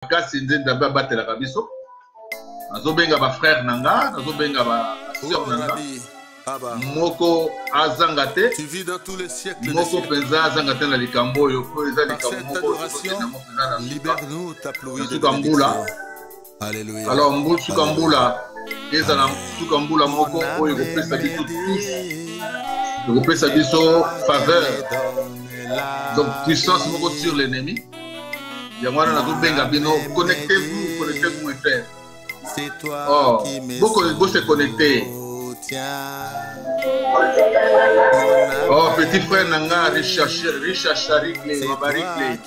kasi nzenda ba batela kabiso azobenga ba frère nanga azobenga ba sœur nanga moko azanga te tu vis dans tous les siècles moko penza azanga te na likambo yo po eza likambo moko libère-nous ta pluie de bénédiction. Alléluia. Alors mbula sukambula eza na sukambula moko oyo kopesa biso tous kopesa biso faveur donc puissance moko sur l'ennemi. Yamwana na zobenga bino connectez-vous mes frères. C'est toi qui me beaucoup se connecter. Oh petit frère nanga Richard Charikle Mabarikle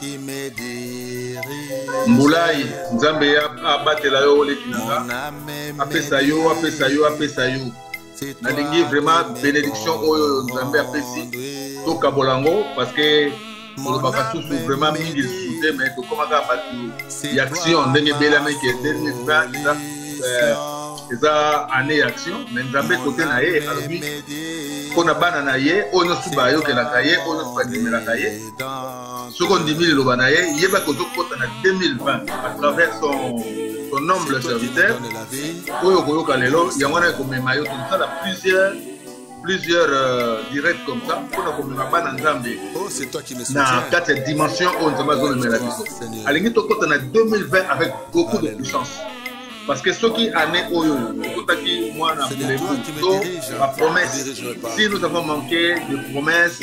Mbulai Nzambe abatela yo lekinanga apesa yo nalingi vraiment bénédiction oyo Nzambe apesi toka bolango parce que le bakasu vraiment mingi soutien mais comment ça batu action ndenge bela meke 2020 eza année action mais Nzambe côté na ye alobi pona bana na ye ono suba yo kelaka ye ono suba dimelaka ye soko ndimili loba na ye yeba kozokota na 2020 à travers son humble serviteur oyo koyoka lelo yango na komema yo tosala plusieurs directs comme ça pour komema bana Nzambe na 4 dimensions on Nzambe azomemela biso alingi tokota na 2020 avec beaucoup de puissance. Parce que ceux qui année la promesse, si nous avons manqué de promesses,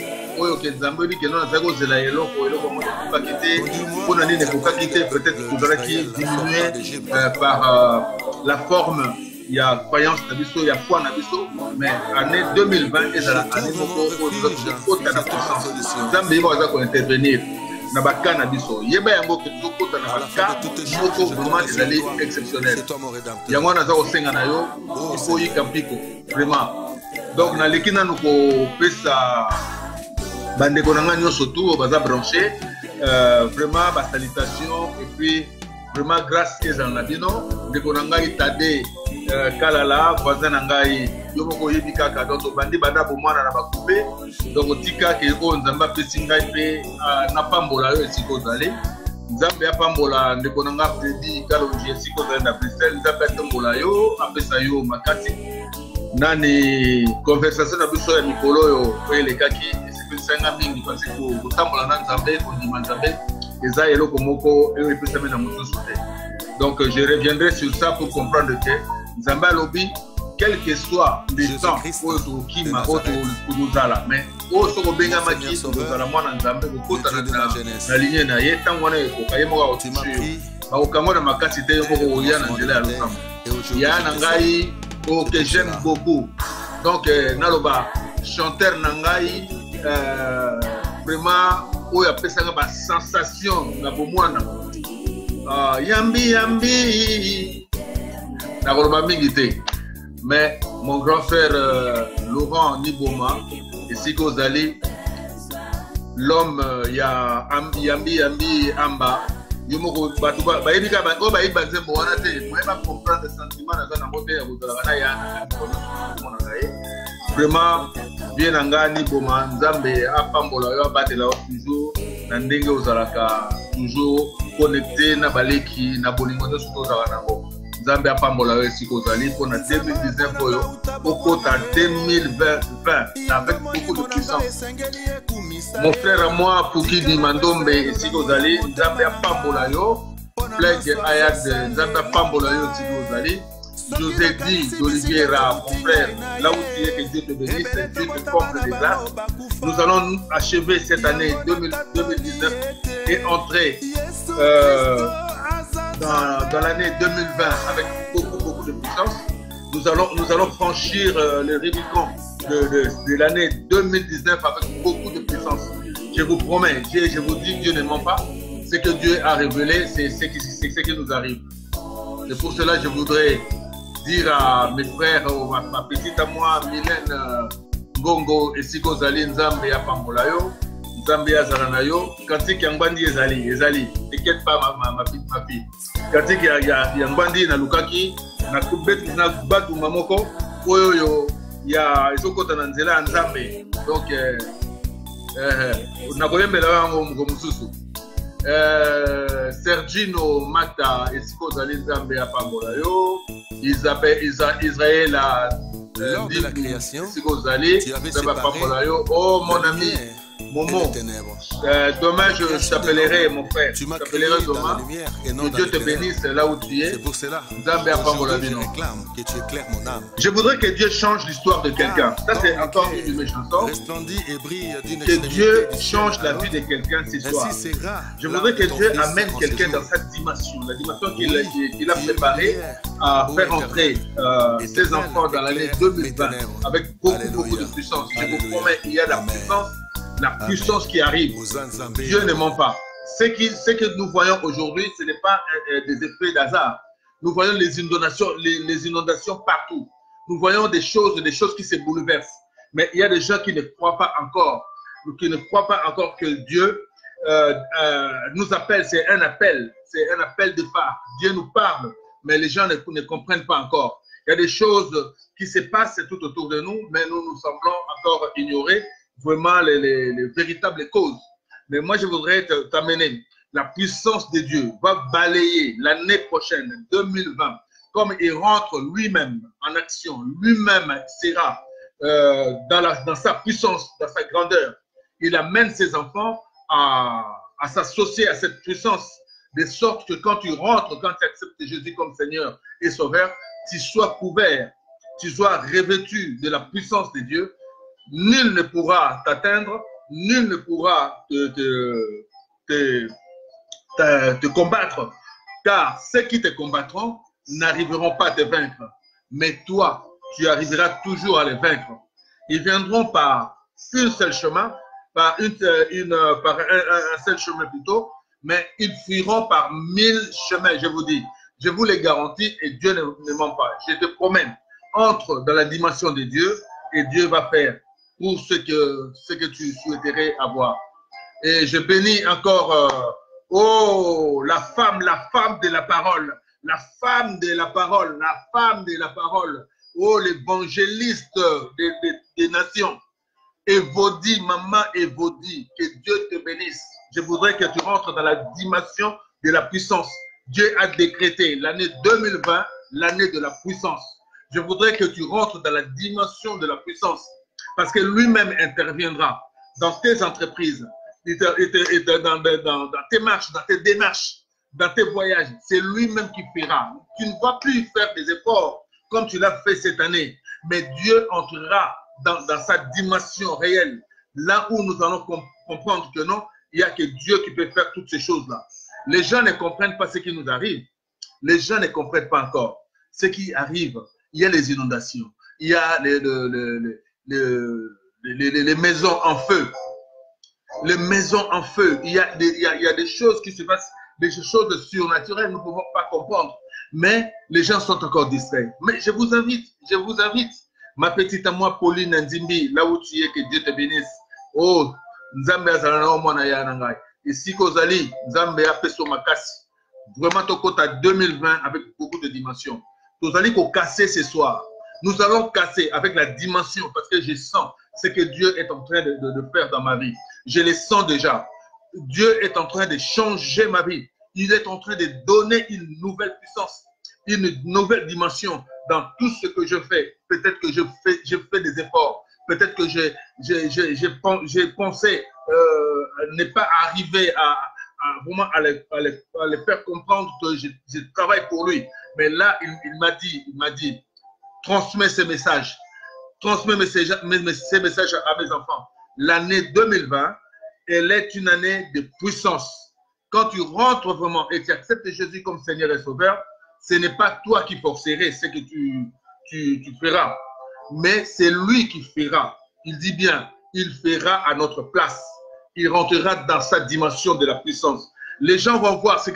peut-être que vous aurez diminué par la forme, il y a croyance, il y a foi, mais l'année 2020 est la année où nous avons intervenir. Nabaka na biso yeba yango ke tokota na baka moko vraiment ezali exceptionnel yango naza kosenga na yo ifoyi kampiko vraiment donc na leki nanu kopesa bandeko na nga nyonso tu baza branché vraiment ba salutation et puis vraiment grâce ezala na bino ndeko na ngai Tade Kalala voisin na ngai yo moko yebi kaka donc bandi banda bo mwana na bakupe donc tika ke o Nzambe apesi ngai pe na pambola yo esiko zale Nzambe apambola ndeko na nga Fredi Kalonji esiko zale na Bruxelles Nzambe atambola yo apesa yo makati nani conversation na biso ya mikolo yo oyelekaki esipesanga mingi parce que kotambola na Nzambe kondima Nzambe eza eloko moko eyo epesami na mosusu te. Donc je reviendrai sur ça pour comprendre que Nzambe alobi quel que soit le temps oyo kima oyo tozala mais oyo soko bengamaki tozala mwana Nzambe kokota na ligne na ye ntango wana ekoka ye moko akotusu bakokango na makasi te yo moko oya na nzela ya losambo ya na ngai oyo que j'aime beaucoup donc naloba chanteur na ngai vraiment oyo apesanga ba sensation na bomwana yambi nakoloba mingi te mais mon grand frère Laurent Niboma esika ozali l'homme ya yambi amba yo moko batu bayebika oyo bayebi nzembo wana te moyeba comprendre sentiment naza na mote ya kozalaka na yana mona ngai vraiment bien na ngai Niboma Nzambe apambola yo abatela yo toujours na ndenge ozalaka toujours connecté na baleki na bolingo nyonso tozalaka nango Nzambe apambola yo esika ozali mpona 2019 oyo okota 2020 avec beaucoup de puissance. Mon frère à moi Pukidi Mandombe esika ozali Nzambe apambola yo Plague Ayad Nzambe apambola yo esika ozali José dit d'Olivier Ra, mon frère, là où tu es, que Dieu te bénisse, Dieu te comble de grâce. Nous allons achever cette année 2019 et entrer dans l'année 2020 avec beaucoup de puissance. Nous allons franchir le Rubicon de l'année 2019 avec beaucoup de puissance. Je vous promets, je vous dis, Dieu ne ment pas. Ce que Dieu a révélé, c'est ce qui nous arrive. C'est pour cela que je voudrais dire à mes frères, ma petite à moi, Mylène Ngongo, Esiko Zali, Nzambe ya Pambolayo, Nzambe ya Zaranayo, Kantik Yangbandi Ezali, t'inquiète pas ma fille. Kantik Yangbandi na Lukaki, na Kubet na Batu Mamoko, Oyo ya Esoko Tananzela Nzambe. Donc, na koyembela wango mususu. Sergino Mata, Esiko Zali Zambé à Pamolayo, Israël lors de la création, Esiko Zali Zambé à Pamolayo. Oh mon ami Momo, demain je t'appellerai mon frère, je t'appellerai demain, que Dieu te bénisse là où tu es. C'est pour cela Zambé à Pamolayo. je réclame que tu éclaires mon âme. Je voudrais que Dieu change l'histoire de quelqu'un. Ça c'est encore une de mes chansons. Que Dieu change la vie de quelqu'un ce soir. Je voudrais que Dieu amène quelqu'un dans cette dimension, la dimension qu'il a préparée à faire entrer ses enfants dans l'année 2020 avec beaucoup de puissance. Je vous promets, il y a la puissance qui arrive. Dieu ne ment pas. Ce que nous voyons aujourd'hui, ce n'est pas des effets d'hasard. Nous voyons les inondations partout. Nous voyons des choses qui se bouleversent. Mais il y a des gens qui ne croient pas encore, que Dieu nous appelle. C'est un appel de phare. Dieu nous parle, mais les gens ne comprennent pas encore. Il y a des choses qui se passent tout autour de nous, mais nous semblons encore ignorer vraiment les véritables causes. Mais moi, je voudrais t'amener. La puissance de Dieu va balayer l'année prochaine, 2020, comme il rentre lui-même en action. Lui-même sera dans sa puissance, dans sa grandeur. Il amène ses enfants à s'associer à cette puissance, de sorte que quand tu rentres, quand tu acceptes Jésus comme Seigneur et Sauveur, tu sois couvert, tu sois revêtu de la puissance de Dieu. Nul ne pourra t'atteindre, nul ne pourra te combattre, car ceux qui te combattront n'arriveront pas à te vaincre. Mais toi, tu arriveras toujours à les vaincre. Ils viendront par un seul chemin, par un seul chemin plutôt, mais ils fuiront par 1000 chemins, je vous dis. Je vous les garantis et Dieu ne ment pas. Je te promets, entre dans la dimension de Dieu et Dieu va faire pour ce que tu souhaiterais avoir. Et je bénis encore, la femme de la parole, la femme de la parole, la femme de la parole, oh, l'évangéliste des nations. Évodie, maman Évodie, que Dieu te bénisse. Je voudrais que tu rentres dans la dimension de la puissance. Dieu a décrété l'année 2020, l'année de la puissance. Je voudrais que tu rentres dans la dimension de la puissance parce que lui-même interviendra dans tes entreprises, dans tes marches, dans tes démarches, dans tes voyages. C'est lui-même qui fera. Tu ne vas plus faire des efforts comme tu l'as fait cette année, mais Dieu entrera dans sa dimension réelle, là où nous allons comprendre que non, il n'y a que Dieu qui peut faire toutes ces choses-là. Les gens ne comprennent pas ce qui nous arrive. Les gens ne comprennent pas encore ce qui arrive. Il y a les inondations, il y a les maisons en feu. Les maisons en feu, il y a des choses qui se passent, des choses surnaturelles, nous ne pouvons pas comprendre. Mais les gens sont encore distraits. Mais je vous invite, ma petite à moi, Pauline Nzimbi, là où tu es, que Dieu te bénisse. Oh, Nzambe azalana omwana ya nangai. Ici Kozali, Nzambe a peso makasi. Vraiment, ton côté à 2020 avec beaucoup de dimensions. Nous allons casser ce soir. Nous allons casser avec la dimension parce que je sens ce que Dieu est en train de faire dans ma vie. Je le sens déjà. Dieu est en train de changer ma vie. Il est en train de donner une nouvelle puissance, une nouvelle dimension dans tout ce que je fais. Peut-être que je fais des efforts. Peut-être que j'ai pensé ne pas arriver vraiment à les faire comprendre que je travaille pour lui. Mais là, il m'a dit, transmets ces messages. Transmets ces messages à mes enfants. L'année 2020, elle est une année de puissance. Quand tu rentres vraiment et tu acceptes Jésus comme Seigneur et Sauveur, ce n'est pas toi qui forcerais ce que tu feras, mais c'est lui qui fera. Il dit bien, il fera à notre place. Il rentrera dans sa dimension de la puissance. Les gens vont voir ce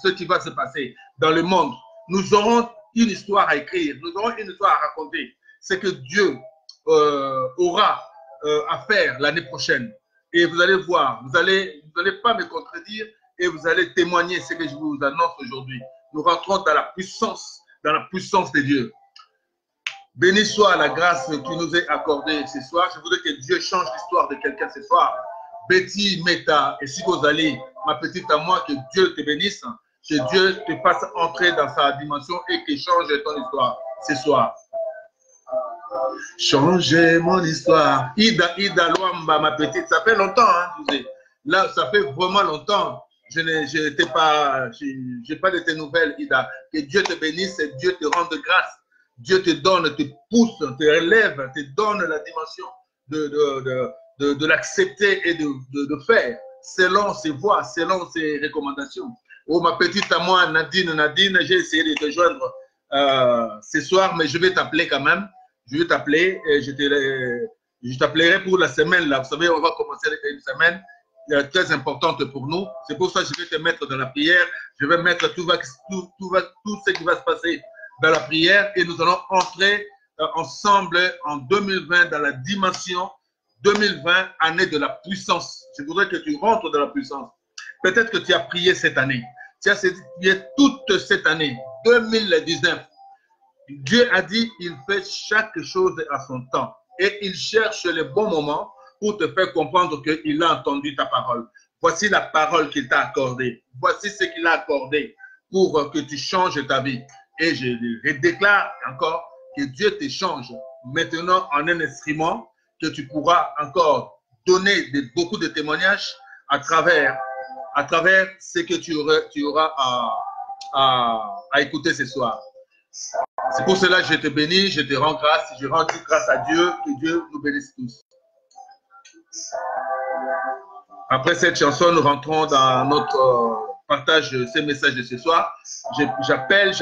qui va se passer dans le monde. Nous aurons une histoire à écrire, nous aurons une histoire à raconter. C'est que Dieu aura à faire l'année prochaine. Et vous allez voir, vous n'allez pas me contredire et vous allez témoigner ce que je vous annonce aujourd'hui. Nous rentrons dans la puissance de Dieu. Béni soit la grâce qui nous est accordée ce soir. Je voudrais que Dieu change l'histoire de quelqu'un ce soir. Betty Meta et Sikozali, ma petite à moi, que Dieu te bénisse, que Dieu te fasse entrer dans sa dimension et qu'il change ton histoire ce soir. Changer mon histoire. Ida Luamba, ma petite, ça fait longtemps, hein, je sais. Là, ça fait vraiment longtemps. Je n'ai pas de tes nouvelles, Ida. Que Dieu te bénisse et Dieu te rende grâce. Dieu te donne, te pousse, te relève, te donne la dimension de l'accepter et de faire selon ses voies, selon ses recommandations. Oh, ma petite à moi, Nadine, j'ai essayé de te joindre ce soir, mais je vais t'appeler quand même. Je vais t'appeler et je t'appellerai pour la semaine. Là. Vous savez, on va commencer une semaine très importante pour nous. C'est pour ça que je vais te mettre dans la prière. Je vais mettre tout ce qui va se passer dans la prière et nous allons entrer ensemble en 2020 dans la dimension 2020, année de la puissance. Je voudrais que tu rentres dans la puissance. Peut-être que tu as prié cette année. Tu as prié toute cette année, 2019. Dieu a dit, il fait chaque chose à son temps et il cherche le bon moment pour te faire comprendre qu'il a entendu ta parole. Voici la parole qu'il t'a accordée. Voici ce qu'il a accordé pour que tu changes ta vie. Et je déclare encore que Dieu t'échange maintenant en un instrument que tu pourras encore donner beaucoup de témoignages à travers ce que tu auras à écouter ce soir. C'est pour cela que je te bénis, je te rends grâce, je rends grâce à Dieu, que Dieu nous bénisse tous. Après cette chanson, nous rentrons dans notre partage de ces messages de ce soir. J'appelle,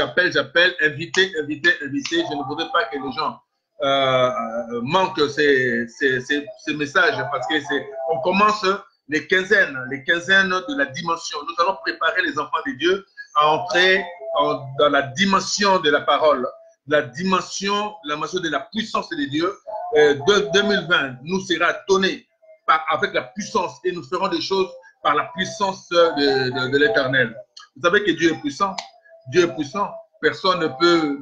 inviter. Je ne voudrais pas que les gens manquent ces messages parce que on commence les quinzaines de la dimension. Nous allons préparer les enfants de Dieu à entrer dans la dimension de la parole, la dimension de la puissance de Dieu. 2020 nous sera donné avec la puissance et nous ferons des choses par la puissance de l'Éternel. Vous savez que Dieu est puissant. Dieu est puissant. Personne ne peut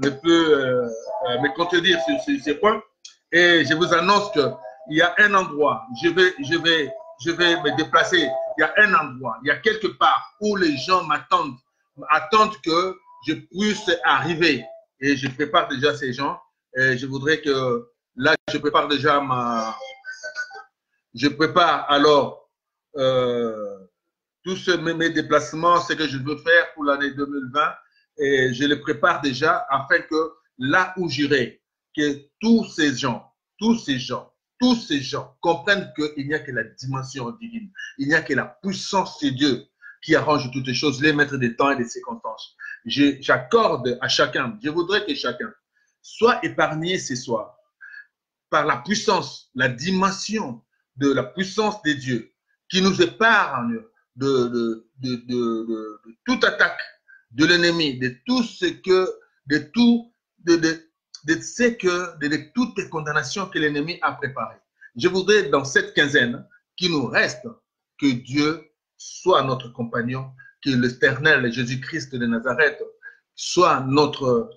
me contredire sur ces points. Et je vous annonce qu'il y a un endroit, je vais me déplacer. Il y a un endroit, il y a quelque part où les gens attendent que je puisse arriver. Et je prépare déjà ces gens. Et je voudrais que là, je prépare déjà je prépare alors tous mes déplacements, ce que je veux faire pour l'année 2020. Et je les prépare déjà afin que là où j'irai, que tous ces gens comprennent qu'il n'y a que la dimension divine. Il n'y a que la puissance de Dieu qui arrange toutes les choses, les maîtres des temps et des circonstances. J'accorde à chacun, je voudrais que chacun soit épargné ce soir par la puissance, la dimension de la puissance de Dieu qui nous épargne de toute attaque de l'ennemi, de toutes les condamnations que l'ennemi a préparées. Je voudrais dans cette quinzaine qui nous reste que Dieu soit notre compagnon, que l'Éternel Jésus-Christ de Nazareth soit notre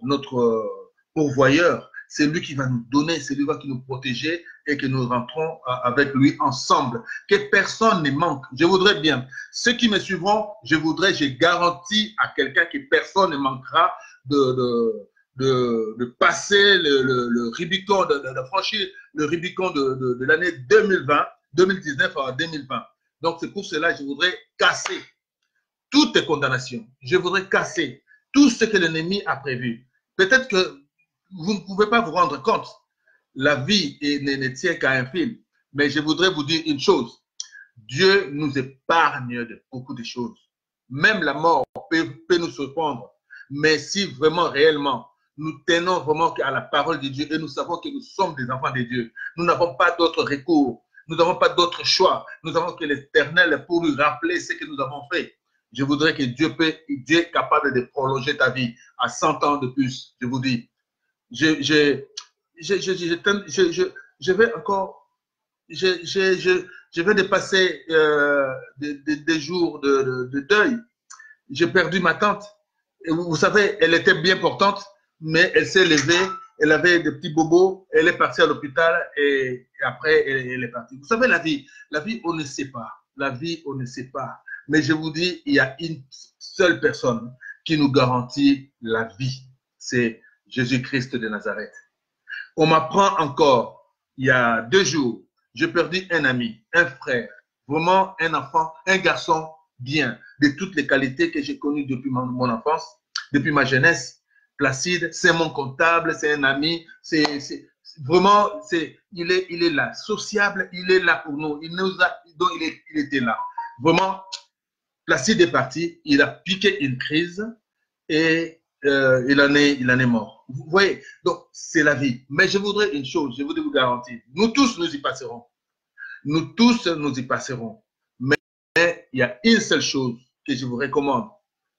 pourvoyeur. C'est lui qui va nous donner, c'est lui qui va nous protéger et que nous rentrons avec lui ensemble. Que personne ne manque. Je voudrais bien, ceux qui me suivront, j'ai garanti à quelqu'un que personne ne manquera de passer le Rubicon, de franchir le Rubicon de l'année 2019 à 2020. Donc, c'est pour cela que je voudrais casser toutes les condamnations. Je voudrais casser tout ce que l'ennemi a prévu. Peut-être que vous ne pouvez pas vous rendre compte. La vie ne tient qu'à un fil. Mais je voudrais vous dire une chose. Dieu nous épargne de beaucoup de choses. Même la mort peut nous surprendre. Mais si vraiment, réellement, nous tenons vraiment à la parole de Dieu et nous savons que nous sommes des enfants de Dieu, nous n'avons pas d'autre recours. Nous n'avons pas d'autre choix. Nous avons que l'Éternel pour lui rappeler ce que nous avons fait. Je voudrais que Dieu est capable de prolonger ta vie à 100 ans de plus. Je vous dis. Je vais encore. Je vais dépasser des jours de deuil. J'ai perdu ma tante. Et vous savez, elle était bien portante, mais elle s'est levée. Elle avait des petits bobos, elle est partie à l'hôpital et après, elle est partie. Vous savez, la vie, on ne sait pas. La vie, on ne sait pas. Mais je vous dis, il y a une seule personne qui nous garantit la vie. C'est Jésus-Christ de Nazareth. On m'apprend encore, il y a 2 jours, j'ai perdu un ami, un frère, vraiment un enfant, un garçon bien, de toutes les qualités que j'ai connues depuis mon enfance, depuis ma jeunesse. Placide, c'est mon comptable, c'est un ami, vraiment, il est là, sociable, il est là pour nous, donc il était là. Vraiment, Placide est parti, il a piqué une crise et il en est mort. Vous voyez, donc c'est la vie. Mais je voudrais une chose, je voudrais vous garantir, nous tous nous y passerons. Nous tous nous y passerons. Mais il y a une seule chose que je vous recommande,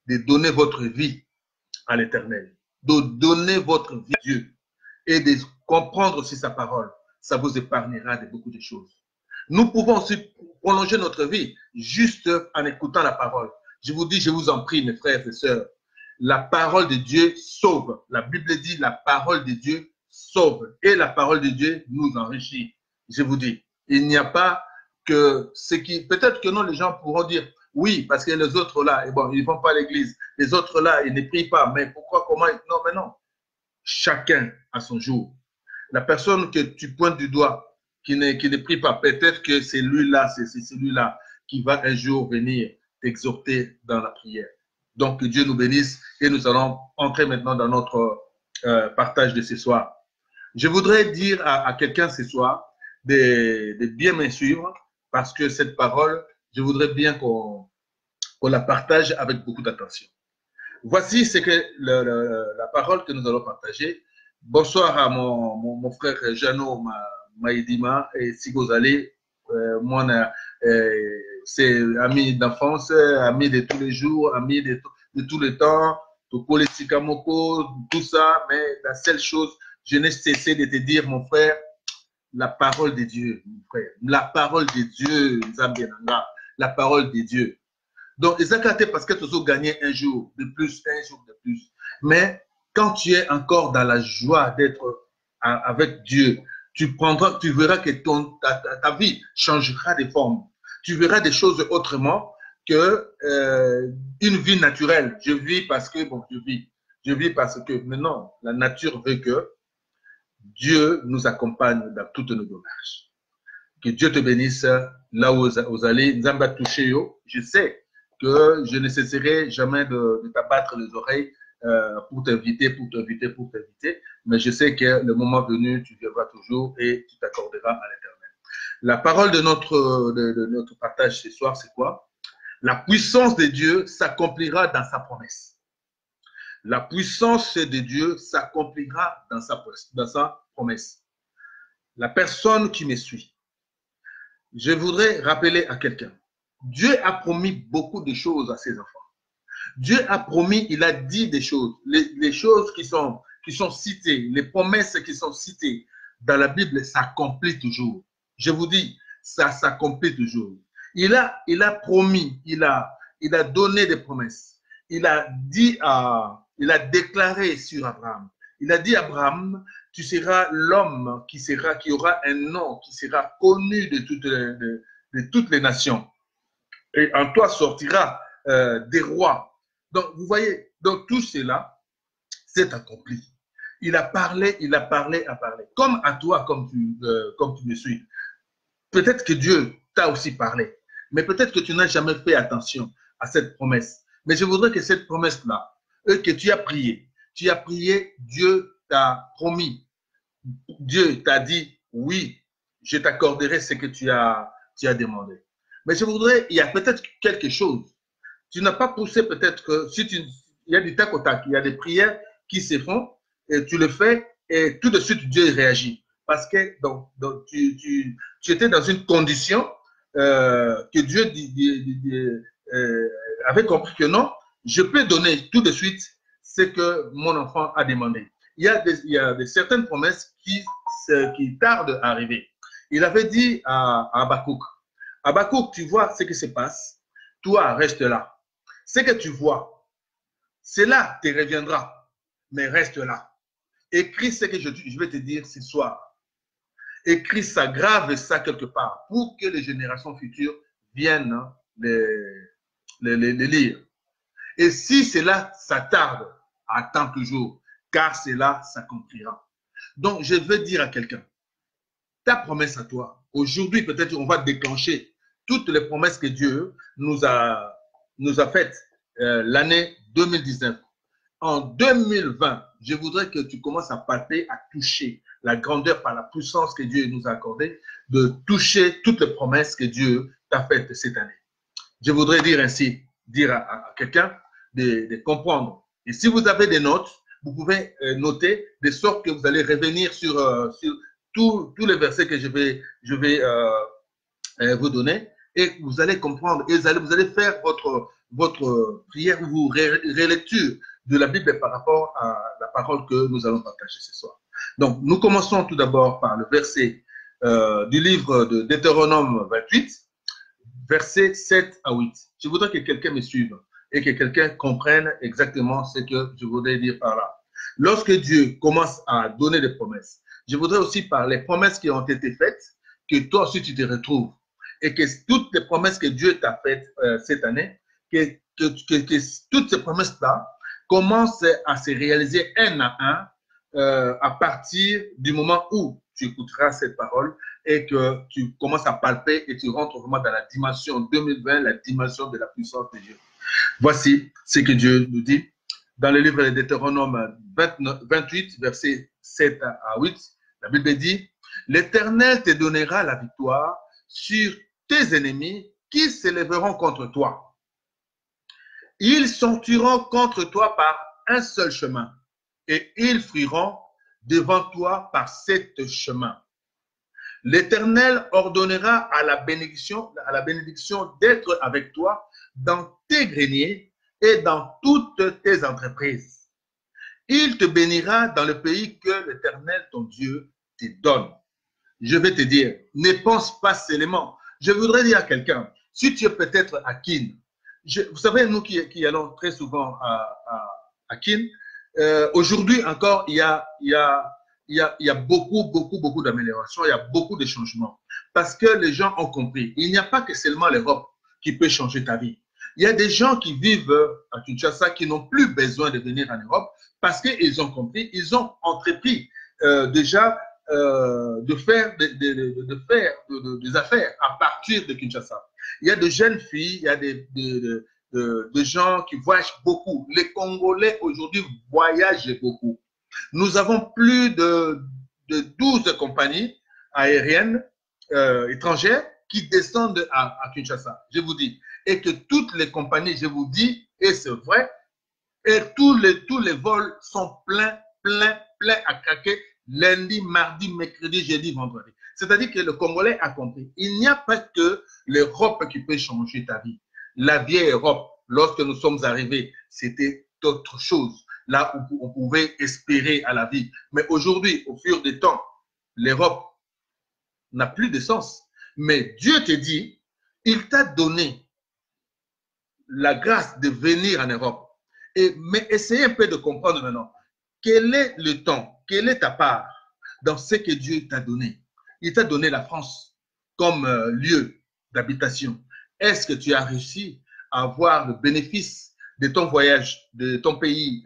de donner votre vie à l'Éternel, de donner votre vie à Dieu et de comprendre aussi sa parole. Ça vous épargnera de beaucoup de choses. Nous pouvons aussi prolonger notre vie juste en écoutant la parole. Je vous dis, je vous en prie, mes frères et sœurs, la parole de Dieu sauve. La Bible dit la parole de Dieu sauve et la parole de Dieu nous enrichit. Je vous dis, il n'y a pas que ce qui... Peut-être que non, les gens pourront dire, oui, parce que les autres là, et bon, ils ne vont pas à l'église. Les autres là, ils ne prient pas. Mais pourquoi, comment? Non, mais non. Chacun a son jour. La personne que tu pointes du doigt, qui ne prie pas, peut-être que c'est lui-là, c'est celui-là qui va un jour venir t'exhorter dans la prière. Donc, que Dieu nous bénisse et nous allons entrer maintenant dans notre partage de ce soir. Je voudrais dire à quelqu'un ce soir de bien me suivre parce que cette parole, je voudrais bien qu'on la partage avec beaucoup d'attention. Voici ce que la parole que nous allons partager. Bonsoir à mon frère Jano Maïdima et Sigozale. Moi, c'est ami d'enfance, ami de tous les jours, ami de tous les temps, Sikamoko, tout ça. Mais la seule chose, je n'ai cessé de te dire, mon frère, la parole de Dieu, mon frère. La parole de Dieu, Zambiananga, la parole de Dieu. Donc, ils ont parce que tu as gagné un jour de plus, un jour de plus. Mais quand tu es encore dans la joie d'être avec Dieu, tu verras que ta vie changera de forme. Tu verras des choses autrement que une vie naturelle. Je vis parce que, bon, je vis parce que, mais non, la nature veut que Dieu nous accompagne dans toutes nos démarches. Que Dieu te bénisse là où vous allez. Nzamba touché, je sais que je ne cesserai jamais de t'abattre les oreilles pour t'inviter, mais je sais que le moment venu, tu viendras toujours et tu t'accorderas à l'Éternel. La parole de notre partage ce soir, c'est quoi? La puissance de Dieu s'accomplira dans sa promesse. La puissance de Dieu s'accomplira dans sa promesse. La personne qui me suit, je voudrais rappeler à quelqu'un, Dieu a promis beaucoup de choses à ses enfants. Dieu a promis, il a dit des choses, les choses qui sont citées, les promesses qui sont citées dans la Bible s'accomplissent toujours. Je vous dis, ça s'accomplit toujours. Il a promis, il a donné des promesses. Il a déclaré sur Abraham. Il a dit à Abraham, tu seras l'homme qui aura un nom, qui sera connu de toutes les nations. Et en toi sortira des rois. Donc, vous voyez, donc tout cela s'est accompli. Il a parlé. Comme à toi, comme tu me suis. Peut-être que Dieu t'a aussi parlé, mais peut-être que tu n'as jamais fait attention à cette promesse. Mais je voudrais que cette promesse-là, que tu as prié, Dieu t'a promis. Dieu t'a dit, oui, je t'accorderai ce que tu as demandé. Mais je voudrais, il y a peut-être quelque chose. Tu n'as pas poussé peut-être que, il y a du tac au tac, il y a des prières qui se font, et tu le fais, et tout de suite Dieu réagit. Parce que donc, tu étais dans une condition que Dieu avait compris que non, je peux donner tout de suite ce que mon enfant a demandé. Il y a certaines promesses qui tardent à arriver. Il avait dit à Habakkuk, Habakkuk, tu vois ce qui se passe, toi, reste là. Ce que tu vois, cela te reviendra, mais reste là. Écris ce que je vais te dire ce soir. Écris ça, grave ça quelque part, pour que les générations futures viennent les lire. Et si cela s'attarde, attends toujours, car cela s'accomplira. Donc, je veux dire à quelqu'un, ta promesse à toi, aujourd'hui, peut-être on va déclencher toutes les promesses que Dieu nous a faites l'année 2019. En 2020, je voudrais que tu commences à palper, à toucher la grandeur par la puissance que Dieu nous a accordée, de toucher toutes les promesses que Dieu t'a faites cette année. Je voudrais dire ainsi, dire à quelqu'un de comprendre. Et si vous avez des notes, vous pouvez noter de sorte que vous allez revenir sur tous les versets que je vais vous donner et vous allez comprendre et vous allez faire votre prière ou relecture de la Bible par rapport à la parole que nous allons partager ce soir. Donc, nous commençons tout d'abord par le verset du livre de Deutéronome 28, versets 7 à 8. Je voudrais que quelqu'un me suive et que quelqu'un comprenne exactement ce que je voudrais dire par là. Lorsque Dieu commence à donner des promesses, je voudrais aussi parler des promesses qui ont été faites, que toi aussi tu te retrouves. Et que toutes les promesses que Dieu t'a faites cette année, que toutes ces promesses-là commencent à se réaliser un à un à partir du moment où tu écouteras cette parole et que tu commences à palper et tu rentres vraiment dans la dimension 2020, la dimension de la puissance de Dieu. Voici ce que Dieu nous dit dans le livre de Deutéronome 28, versets 7 à 8. La Bible dit, « L'Éternel te donnera la victoire sur tes ennemis qui s'élèveront contre toi. Ils sortiront contre toi par un seul chemin et ils fuiront devant toi par 7 chemins. L'Éternel ordonnera à la bénédiction d'être avec toi dans tes greniers et dans toutes tes entreprises. Il te bénira dans le pays que l'Éternel, ton Dieu, te donne. » Je vais te dire, ne pense pas seulement. Je voudrais dire à quelqu'un, si tu es peut-être à Kin, vous savez, nous qui allons très souvent à Kin, aujourd'hui encore, il y a beaucoup d'améliorations, il y a beaucoup de changements. Parce que les gens ont compris, il n'y a pas que seulement l'Europe qui peut changer ta vie. Il y a des gens qui vivent à Kinshasa qui n'ont plus besoin de venir en Europe parce qu'ils ont compris, ils ont entrepris déjà de faire des affaires à partir de Kinshasa. Il y a de jeunes filles, il y a des gens qui voyagent beaucoup. Les Congolais aujourd'hui voyagent beaucoup. Nous avons plus de 12 compagnies aériennes étrangères qui descendent à Kinshasa, je vous dis. Et que toutes les compagnies, je vous dis, et c'est vrai, et tous les vols sont pleins à craquer lundi, mardi, mercredi, jeudi, vendredi. C'est-à-dire que le Congolais a compris. Il n'y a pas que l'Europe qui peut changer ta vie. La vieille Europe, lorsque nous sommes arrivés, c'était autre chose. Là où on pouvait espérer à la vie. Mais aujourd'hui, au fur du temps, l'Europe n'a plus de sens. Mais Dieu te dit, il t'a donné la grâce de venir en Europe. Mais essayez un peu de comprendre maintenant. Quel est le temps, quelle est ta part dans ce que Dieu t'a donné? Il t'a donné la France comme lieu d'habitation. Est-ce que tu as réussi à avoir le bénéfice de ton voyage, de ton pays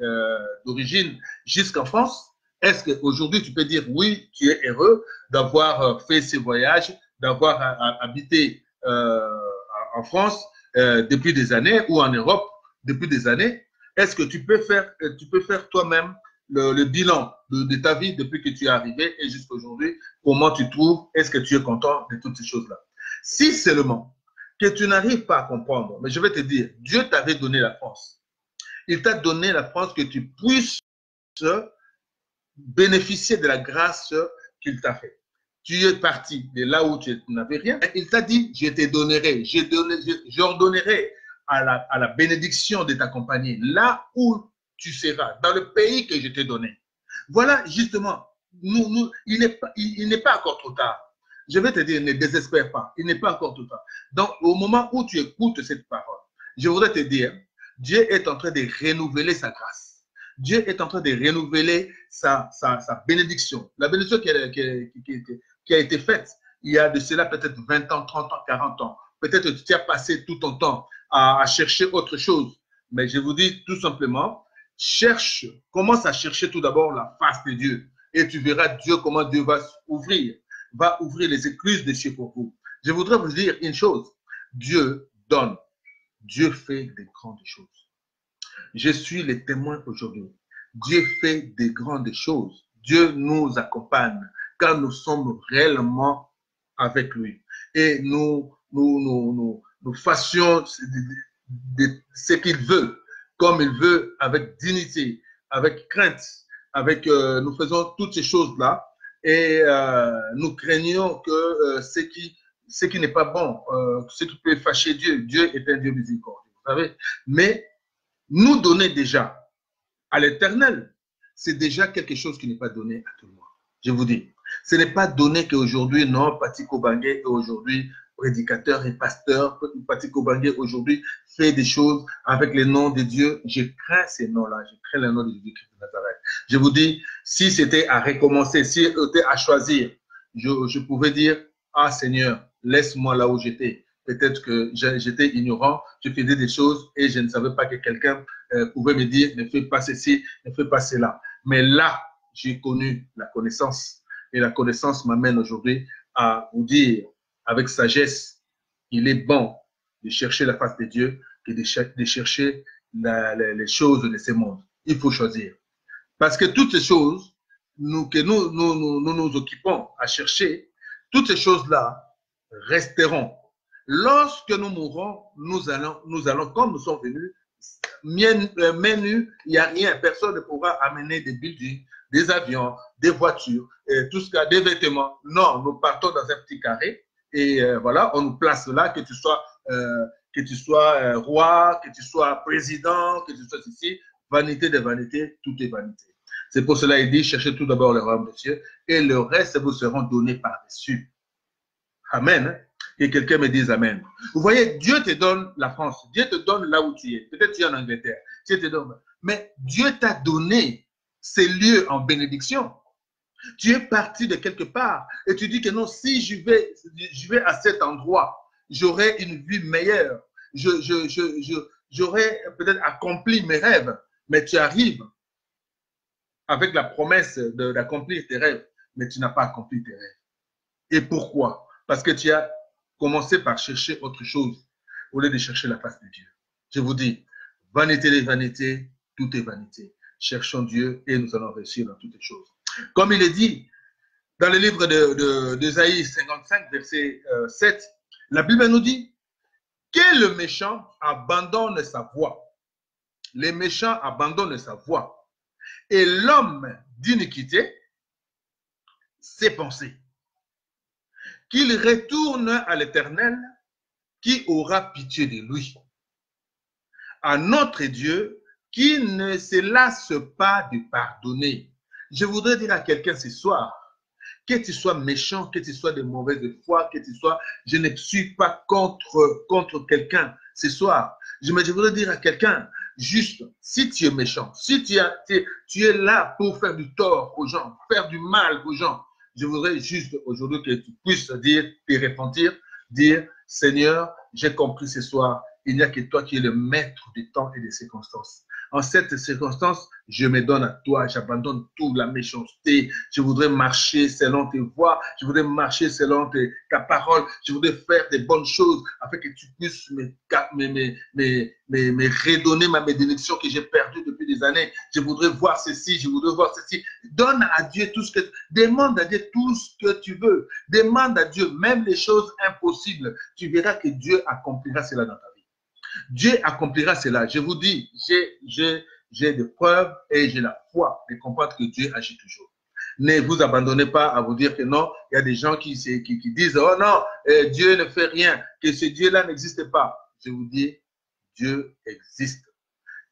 d'origine jusqu'en France? Est-ce qu'aujourd'hui tu peux dire oui, tu es heureux d'avoir fait ce voyage, d'avoir habité en France depuis des années ou en Europe depuis des années? Est-ce que tu peux faire toi-même le bilan de ta vie depuis que tu es arrivé et jusqu'à aujourd'hui? Comment tu trouves? Est-ce que tu es content de toutes ces choses-là? Si seulement que tu n'arrives pas à comprendre, mais je vais te dire, Dieu t'avait donné la France. Il t'a donné la France que tu puisses bénéficier de la grâce qu'il t'a fait. Tu es parti de là où tu n'avais rien. Il t'a dit, je te donnerai, j'ordonnerai à la bénédiction de t'accompagner là où tu seras, dans le pays que je t'ai donné. Voilà, justement, il n'est pas encore trop tard. Je vais te dire, ne désespère pas, il n'est pas encore trop tard. Donc, au moment où tu écoutes cette parole, je voudrais te dire, Dieu est en train de renouveler sa grâce. Dieu est en train de renouveler sa bénédiction. La bénédiction qui a été faite il y a de cela peut-être 20 ans, 30 ans, 40 ans. Peut-être que tu as passé tout ton temps à chercher autre chose. Mais je vous dis tout simplement, commence à chercher tout d'abord la face de Dieu. Et tu verras Dieu, comment Dieu va ouvrir les écluses des cieux pour vous. Je voudrais vous dire une chose. Dieu donne. Dieu fait des grandes choses. Je suis le témoin aujourd'hui. Dieu fait des grandes choses. Dieu nous accompagne quand nous sommes réellement avec lui. Et nous fassions ce qu'il veut, comme il veut, avec dignité, avec crainte, nous faisons toutes ces choses-là et nous craignons que ce qui n'est pas bon, ce qui peut fâcher Dieu. Dieu est un Dieu miséricordieux, vous savez. Mais nous donner déjà à l'éternel, c'est déjà quelque chose qui n'est pas donné à tout le monde. Je vous dis, ce n'est pas donné qu'aujourd'hui, non, Pati Kobange est aujourd'hui prédicateur et pasteur. Pati Kobange aujourd'hui fait des choses avec les noms de Dieu. Je crains ces noms-là, je crains le nom de Jésus-Christ de Nazareth. Je vous dis, si c'était à recommencer, si c'était à choisir, je pouvais dire, ah Seigneur, laisse-moi là où j'étais. Peut-être que j'étais ignorant, je faisais des choses et je ne savais pas que quelqu'un pouvait me dire, ne fais pas ceci, ne fais pas cela. Mais là, j'ai connu la connaissance. Et la connaissance m'amène aujourd'hui à vous dire, avec sagesse, il est bon de chercher la face de Dieu que de chercher les choses de ce monde. Il faut choisir. Parce que toutes ces choses que nous occupons à chercher, toutes ces choses-là resteront. Lorsque nous mourrons, nous allons, comme nous sommes venus, main nue, il n'y a rien, personne ne pourra amener des buildings, des avions, des voitures, tout ce cas, des vêtements. Non, nous partons dans un petit carré et voilà, on nous place là, que tu sois roi, que tu sois président, que tu sois ici, vanité de vanité, tout est vanité. C'est pour cela qu'il dit, cherchez tout d'abord le royaume de Dieu et le reste vous seront donnés par-dessus. Amen. Que quelqu'un me dise Amen. Vous voyez, Dieu te donne la France. Dieu te donne là où tu es. Peut-être tu es en Angleterre. Dieu te donne. Mais Dieu t'a donné ces lieux en bénédiction. Tu es parti de quelque part et tu dis que non, si je vais à cet endroit, j'aurai une vie meilleure. J'aurai peut-être accompli mes rêves. Mais tu arrives avec la promesse d'accomplir tes rêves, mais tu n'as pas accompli tes rêves. Et pourquoi? Parce que tu as commencé par chercher autre chose au lieu de chercher la face de Dieu. Je vous dis, vanité des vanités, tout est vanité. Cherchons Dieu et nous allons réussir dans toutes les choses. Comme il est dit dans le livre d'Ésaïe 55, verset 7, la Bible nous dit que le méchant abandonne sa voie. Les méchants abandonnent sa voie. Et l'homme d'iniquité, ses pensées. Qu'il retourne à l'Éternel qui aura pitié de lui. À notre Dieu qui ne se lasse pas de pardonner. Je voudrais dire à quelqu'un ce soir, que tu sois méchant, que tu sois de mauvaise foi, que tu sois, je ne suis pas contre quelqu'un ce soir. Je voudrais dire à quelqu'un, juste, si tu es méchant, si tu es là pour faire du tort aux gens, faire du mal aux gens, je voudrais juste aujourd'hui que tu puisses dire, te repentir, dire, Seigneur, j'ai compris ce soir, il n'y a que toi qui es le maître du temps et des circonstances. En cette circonstance, je me donne à toi, j'abandonne toute la méchanceté. Je voudrais marcher selon tes voies, je voudrais marcher selon ta parole, je voudrais faire des bonnes choses afin que tu puisses me redonner ma bénédiction que j'ai perdue depuis des années. Je voudrais voir ceci, je voudrais voir ceci. Donne à Dieu tout ce que, demande à Dieu tout ce que tu veux. Demande à Dieu même les choses impossibles. Tu verras que Dieu accomplira cela dans ta vie. Dieu accomplira cela. Je vous dis, j'ai des preuves et j'ai la foi de comprendre que Dieu agit toujours. Ne vous abandonnez pas à vous dire que non, il y a des gens qui disent, oh non, Dieu ne fait rien, que ce Dieu-là n'existe pas. Je vous dis, Dieu existe.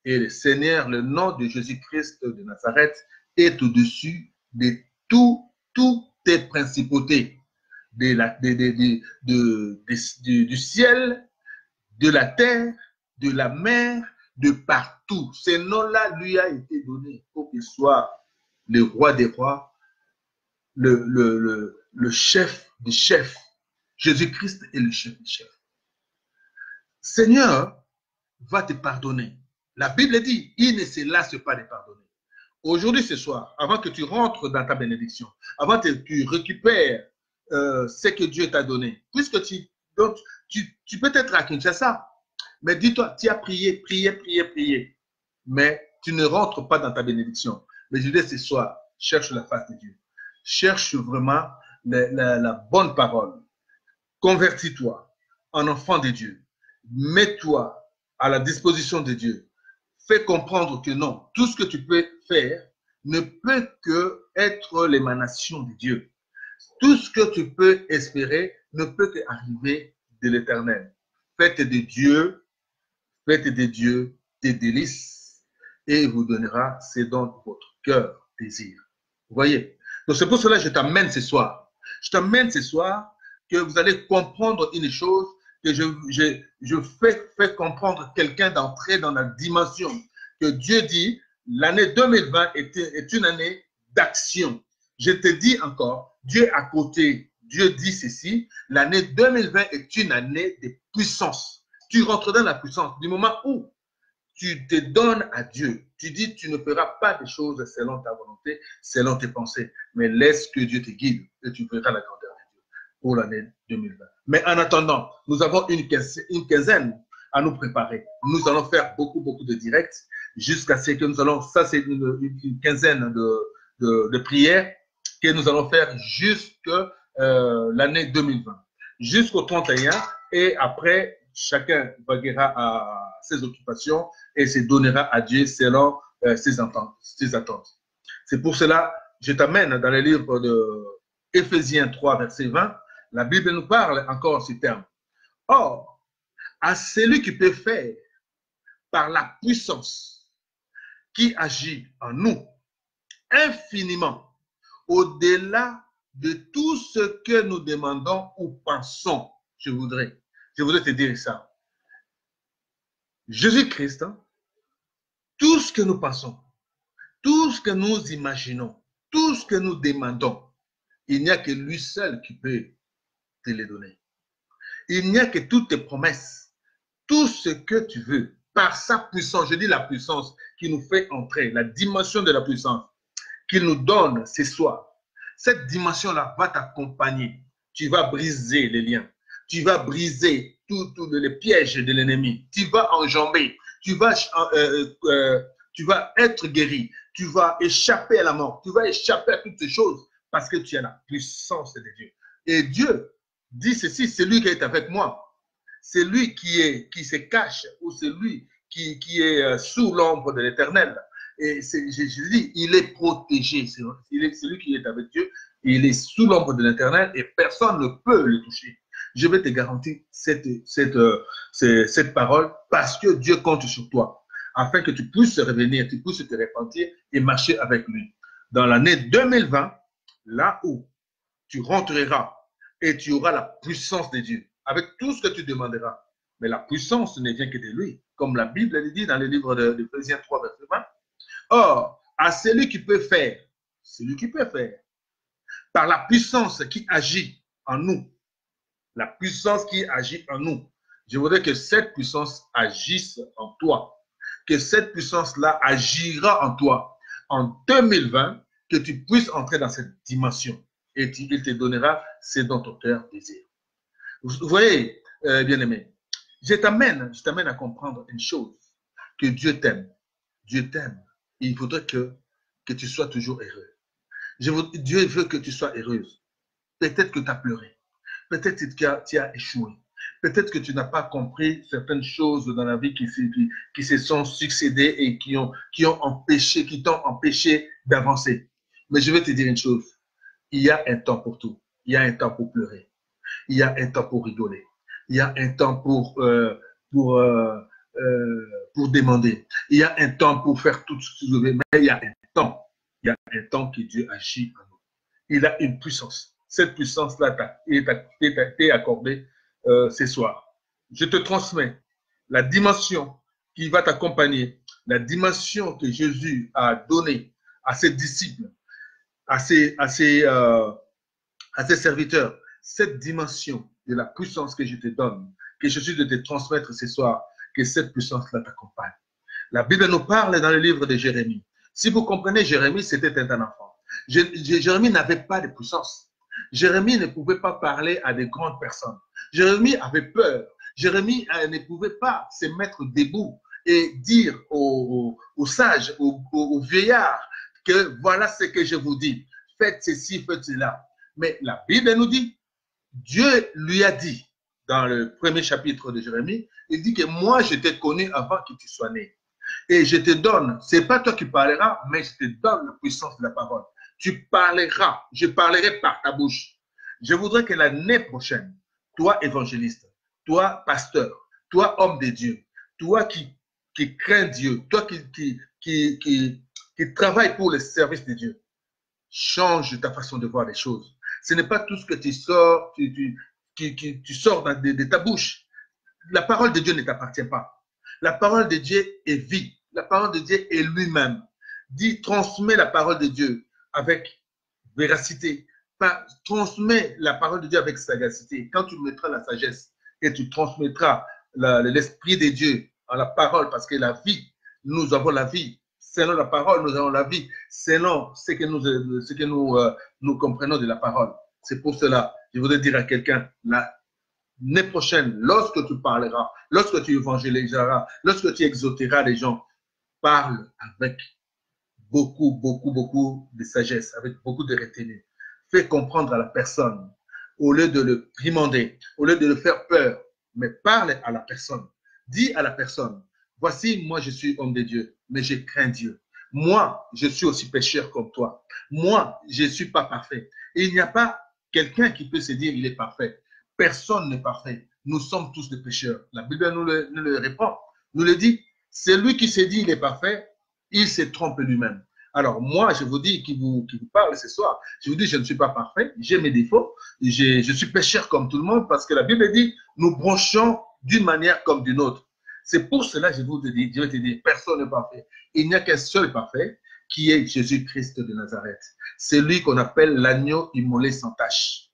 Et le Seigneur, le nom de Jésus-Christ de Nazareth, est au-dessus de toutes tes principautés, du ciel, de la terre, de la mer, de partout. Ce nom-là lui a été donné pour qu'il soit le roi des rois, le chef des chefs. Jésus-Christ est le chef des chefs. Seigneur, va te pardonner. La Bible dit, il ne se lasse pas de pardonner. Aujourd'hui, ce soir, avant que tu rentres dans ta bénédiction, avant que tu récupères ce que Dieu t'a donné, puisque tu peux être à Kinshasa, mais dis-toi, tu as prié, mais tu ne rentres pas dans ta bénédiction. Mais je dis ce soir, cherche la face de Dieu. Cherche vraiment la bonne parole. Convertis-toi en enfant de Dieu. Mets-toi à la disposition de Dieu. Fais comprendre que non, tout ce que tu peux faire ne peut que être l'émanation de Dieu. Tout ce que tu peux espérer ne peut qu'arriver de l'Éternel. Faites de Dieu tes délices et il vous donnera ce dont votre cœur désire. Vous voyez? Donc c'est pour cela que je t'amène ce soir. Je t'amène ce soir que vous allez comprendre une chose, que je fais comprendre quelqu'un d'entrer dans la dimension que Dieu dit, l'année 2020 est une année d'action. Je te dis encore, Dieu à côté, Dieu dit ceci, l'année 2020 est une année de puissance. Tu rentres dans la puissance du moment où tu te donnes à Dieu. Tu dis, tu ne feras pas des choses selon ta volonté, selon tes pensées, mais laisse que Dieu te guide et tu verras la grandeur de Dieu pour l'année 2020. Mais en attendant, nous avons une quinzaine à nous préparer. Nous allons faire beaucoup de directs jusqu'à ce que nous allons, ça c'est une quinzaine de prières que nous allons faire jusqu'à l'année 2020, jusqu'au 31, et après, chacun vaguera à ses occupations et se donnera à Dieu selon ses attentes. C'est pour cela que je t'amène dans le livre de Éphésiens 3, verset 20. La Bible nous parle encore en ces termes. Or, à celui qui peut faire par la puissance qui agit en nous infiniment au-delà de tout ce que nous demandons ou pensons. Je voudrais te dire ça. Jésus-Christ, hein, tout ce que nous pensons, tout ce que nous imaginons, tout ce que nous demandons, il n'y a que lui seul qui peut te les donner. Il n'y a que toutes tes promesses, tout ce que tu veux, par sa puissance, je dis la puissance qui nous fait entrer, la dimension de la puissance qu'il nous donne ce soir. Cette dimension-là va t'accompagner. Tu vas briser les liens. Tu vas briser tous les pièges de l'ennemi. Tu vas enjamber. Tu vas être guéri. Tu vas échapper à la mort. Tu vas échapper à toutes ces choses parce que tu as la puissance de Dieu. Et Dieu dit ceci, c'est lui qui est avec moi. C'est lui qui se cache ou c'est lui qui est sous l'ombre de l'Éternel. Et je dis, il est protégé. C'est celui qui est avec Dieu. Il est sous l'ombre de l'Éternel et personne ne peut le toucher. Je vais te garantir cette parole parce que Dieu compte sur toi afin que tu puisses revenir, tu puisses te repentir et marcher avec lui. Dans l'année 2020, là où tu rentreras et tu auras la puissance de Dieu avec tout ce que tu demanderas. Mais la puissance ne vient que de lui. Comme la Bible le dit dans le livre d'Éphésiens 3, verset 20. Or, à celui qui peut faire, par la puissance qui agit en nous, la puissance qui agit en nous, je voudrais que cette puissance agisse en toi, que cette puissance-là agira en toi en 2020, que tu puisses entrer dans cette dimension et il te donnera ce dont ton cœur désire. Vous voyez, bien-aimé, je t'amène à comprendre une chose, que Dieu t'aime. Dieu t'aime. Il faudrait que tu sois toujours heureux. Dieu veut que tu sois heureuse. Peut-être que tu as pleuré. Peut-être que tu as échoué. Peut-être que tu n'as pas compris certaines choses dans la vie qui se sont succédées et qui t'ont empêché d'avancer. Mais je vais te dire une chose. Il y a un temps pour tout. Il y a un temps pour pleurer. Il y a un temps pour rigoler. Il y a un temps pour demander. Il y a un temps pour faire tout ce que vous voulez, mais il y a un temps. Il y a un temps que Dieu agit en nous. Il a une puissance. Cette puissance-là t'est accordée ce soir. Je te transmets la dimension qui va t'accompagner, la dimension que Jésus a donnée à ses disciples, à ses serviteurs. Cette dimension de la puissance que je te donne, que je suis de te transmettre ce soir, que cette puissance-là t'accompagne. La Bible nous parle dans le livre de Jérémie. Si vous comprenez, Jérémie, c'était un enfant. Jérémie n'avait pas de puissance. Jérémie ne pouvait pas parler à de grandes personnes. Jérémie avait peur. Jérémie ne pouvait pas se mettre debout et dire aux sages, aux vieillards, que voilà ce que je vous dis. Faites ceci, faites cela. Mais la Bible nous dit, Dieu lui a dit, dans le premier chapitre de Jérémie, il dit que moi, je t'ai connu avant que tu sois né. Et je te donne, ce n'est pas toi qui parleras, mais je te donne la puissance de la parole. Tu parleras, je parlerai par ta bouche. Je voudrais que l'année prochaine, toi évangéliste, toi pasteur, toi homme de Dieu, toi qui crains Dieu, toi qui travaille pour le service de Dieu, change ta façon de voir les choses. Ce n'est pas tout ce que tu sors, tu sors de ta bouche. La parole de Dieu ne t'appartient pas. La parole de Dieu est vie. La parole de Dieu est lui-même. Dis, transmets la parole de Dieu avec véracité. Transmets la parole de Dieu avec sagacité. Quand tu mettras la sagesse et tu transmettras l'esprit de Dieu en la parole, parce que la vie, nous avons la vie. Selon la parole, nous avons la vie. Selon ce que nous comprenons de la parole. C'est pour cela, je voudrais dire à quelqu'un, l'année prochaine, lorsque tu parleras, lorsque tu évangéliseras, lorsque tu exhorteras les gens, parle avec beaucoup de sagesse, avec beaucoup de retenue. Fais comprendre à la personne, au lieu de le primander, au lieu de le faire peur, mais parle à la personne. Dis à la personne, voici, moi je suis homme de Dieu, mais je crains Dieu. Moi, je suis aussi pécheur comme toi. Moi, je ne suis pas parfait. Et il n'y a pas quelqu'un qui peut se dire il est parfait. Personne n'est parfait. Nous sommes tous des pécheurs. La Bible nous le répond, nous le dit. Celui qui se dit il est parfait, il se trompe lui-même. Alors moi, je vous dis, qui vous parle ce soir, je vous dis, je ne suis pas parfait, j'ai mes défauts, je suis pécheur comme tout le monde, parce que la Bible dit, nous branchons d'une manière comme d'une autre. C'est pour cela que je vais te dire, personne n'est parfait. Il n'y a qu'un seul parfait, qui est Jésus-Christ de Nazareth. C'est lui qu'on appelle l'agneau immolé sans tache.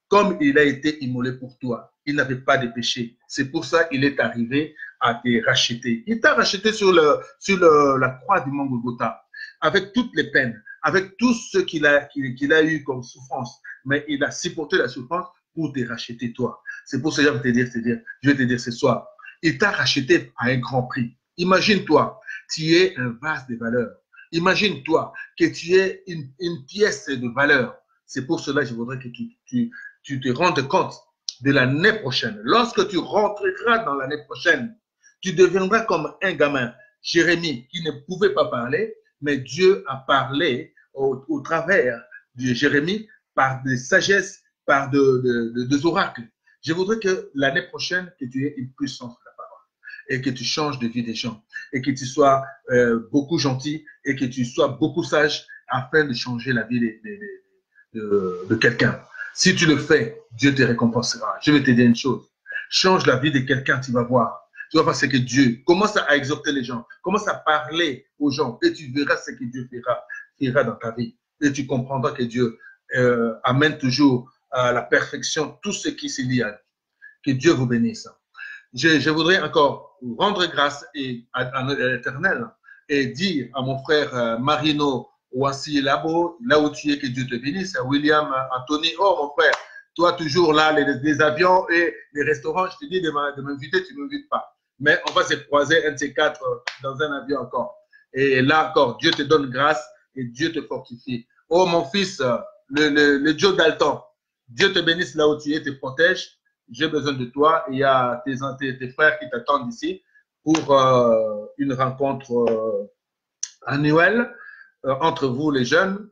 Comme il a été immolé pour toi, il n'avait pas de péché. C'est pour ça qu'il est arrivé à te racheter. Il t'a racheté sur la croix du mont Golgotha, avec toutes les peines, avec tout ce qu'il a eu comme souffrance. Mais il a supporté la souffrance pour te racheter toi. C'est pour ça que je vais te dire ce soir, il t'a racheté à un grand prix. Imagine-toi, tu es un vase de valeur. Imagine-toi que tu es une pièce de valeur. C'est pour cela que je voudrais que tu te rendes compte de l'année prochaine. Lorsque tu rentreras dans l'année prochaine, tu deviendras comme un gamin, Jérémie, qui ne pouvait pas parler, mais Dieu a parlé au travers de Jérémie par des sagesses, par des oracles. Je voudrais que l'année prochaine, que tu aies une puissance de la parole et que tu changes de vie des gens et que tu sois beaucoup gentil et que tu sois beaucoup sage afin de changer la vie de quelqu'un. Si tu le fais, Dieu te récompensera. Je vais te dire une chose. Change la vie de quelqu'un, tu vas voir. Tu vas voir ce que Dieu commence à exhorter les gens, commence à parler aux gens et tu verras ce que Dieu fera dans ta vie. Et tu comprendras que Dieu amène toujours à la perfection tout ce qui se lie à lui. Que Dieu vous bénisse. Je voudrais encore rendre grâce à l'Éternel et dire à mon frère Marino Ouassi Labo, là où tu es, que Dieu te bénisse. À William Anthony, oh mon frère, toi toujours là, les avions et les restaurants, je te dis de m'inviter, tu ne m'invites pas. Mais on va se croiser un de ces quatre dans un avion encore. Et là encore, Dieu te donne grâce et Dieu te fortifie. Oh mon fils, le Joe Dalton, Dieu te bénisse là où tu es, te protège. J'ai besoin de toi. Il y a tes frères qui t'attendent ici pour une rencontre annuelle entre vous les jeunes.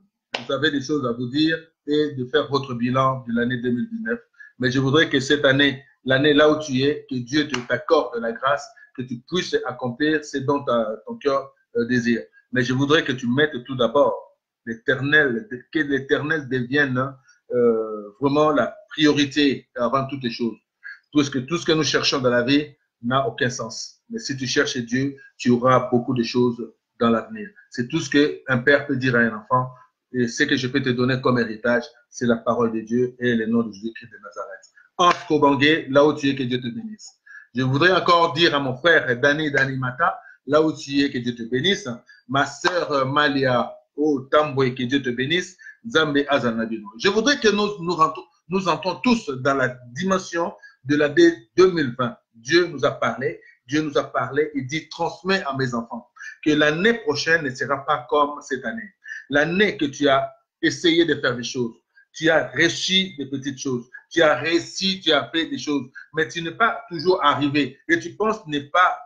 Vous avez des choses à vous dire et de faire votre bilan de l'année 2019. Mais je voudrais que cette année, l'année là où tu es, que Dieu t'accorde la grâce, que tu puisses accomplir ce dont ton cœur désire. Mais je voudrais que tu mettes tout d'abord l'Éternel, que l'Éternel devienne vraiment la priorité avant toutes les choses. Tout ce que nous cherchons dans la vie n'a aucun sens. Mais si tu cherches Dieu, tu auras beaucoup de choses dans l'avenir. C'est tout ce qu'un père peut dire à un enfant. Et ce que je peux te donner comme héritage, c'est la parole de Dieu et le nom de Jésus-Christ de Nazareth. Entre Kobangué, là où tu es, que Dieu te bénisse. Je voudrais encore dire à mon frère Dani Mata, là où tu es, que Dieu te bénisse. Ma sœur Malia Tamboy, que Dieu te bénisse. Zambe Azanabino. Je voudrais que nous entrons tous dans la dimension de l'année 2020. Dieu nous a parlé et dit, transmets à mes enfants que l'année prochaine ne sera pas comme cette année. L'année que tu as essayé de faire des choses, tu as réussi des petites choses, tu as réussi, tu as fait des choses, mais tu n'es pas toujours arrivé et tu penses ne pas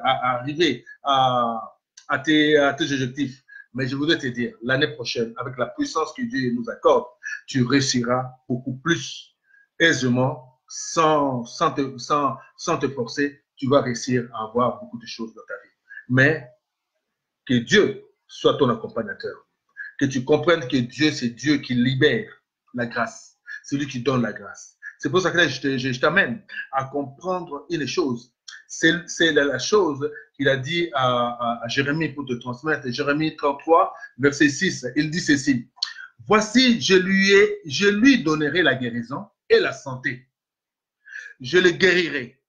arriver à tes objectifs. Mais je voudrais te dire, l'année prochaine, avec la puissance que Dieu nous accorde, tu réussiras beaucoup plus aisément, sans te forcer, tu vas réussir à avoir beaucoup de choses dans ta vie. Mais que Dieu soit ton accompagnateur. Que tu comprennes que Dieu, c'est Dieu qui libère la grâce. C'est lui qui donne la grâce. C'est pour ça que je t'amène à comprendre une chose. C'est la chose qu'il a dit à Jérémie pour te transmettre. Jérémie 33, verset 6, il dit ceci. Voici, je lui donnerai la guérison et la santé. Je le guérirai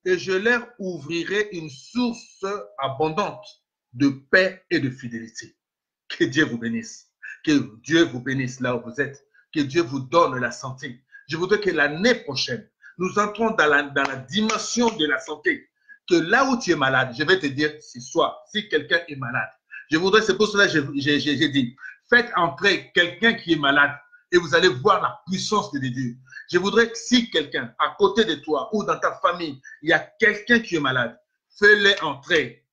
et je leur ouvrirai une source abondante de paix et de fidélité. Que Dieu vous bénisse. Que Dieu vous bénisse là où vous êtes. Que Dieu vous donne la santé. Je voudrais que l'année prochaine, nous entrons dans la dimension de la santé. Que là où tu es malade, je vais te dire, c'est soit, si quelqu'un est malade. Je voudrais, c'est pour cela que j'ai dit, faites entrer quelqu'un qui est malade et vous allez voir la puissance de Dieu. Je voudrais que si quelqu'un, à côté de toi ou dans ta famille, il y a quelqu'un qui est malade, fais-les entrer,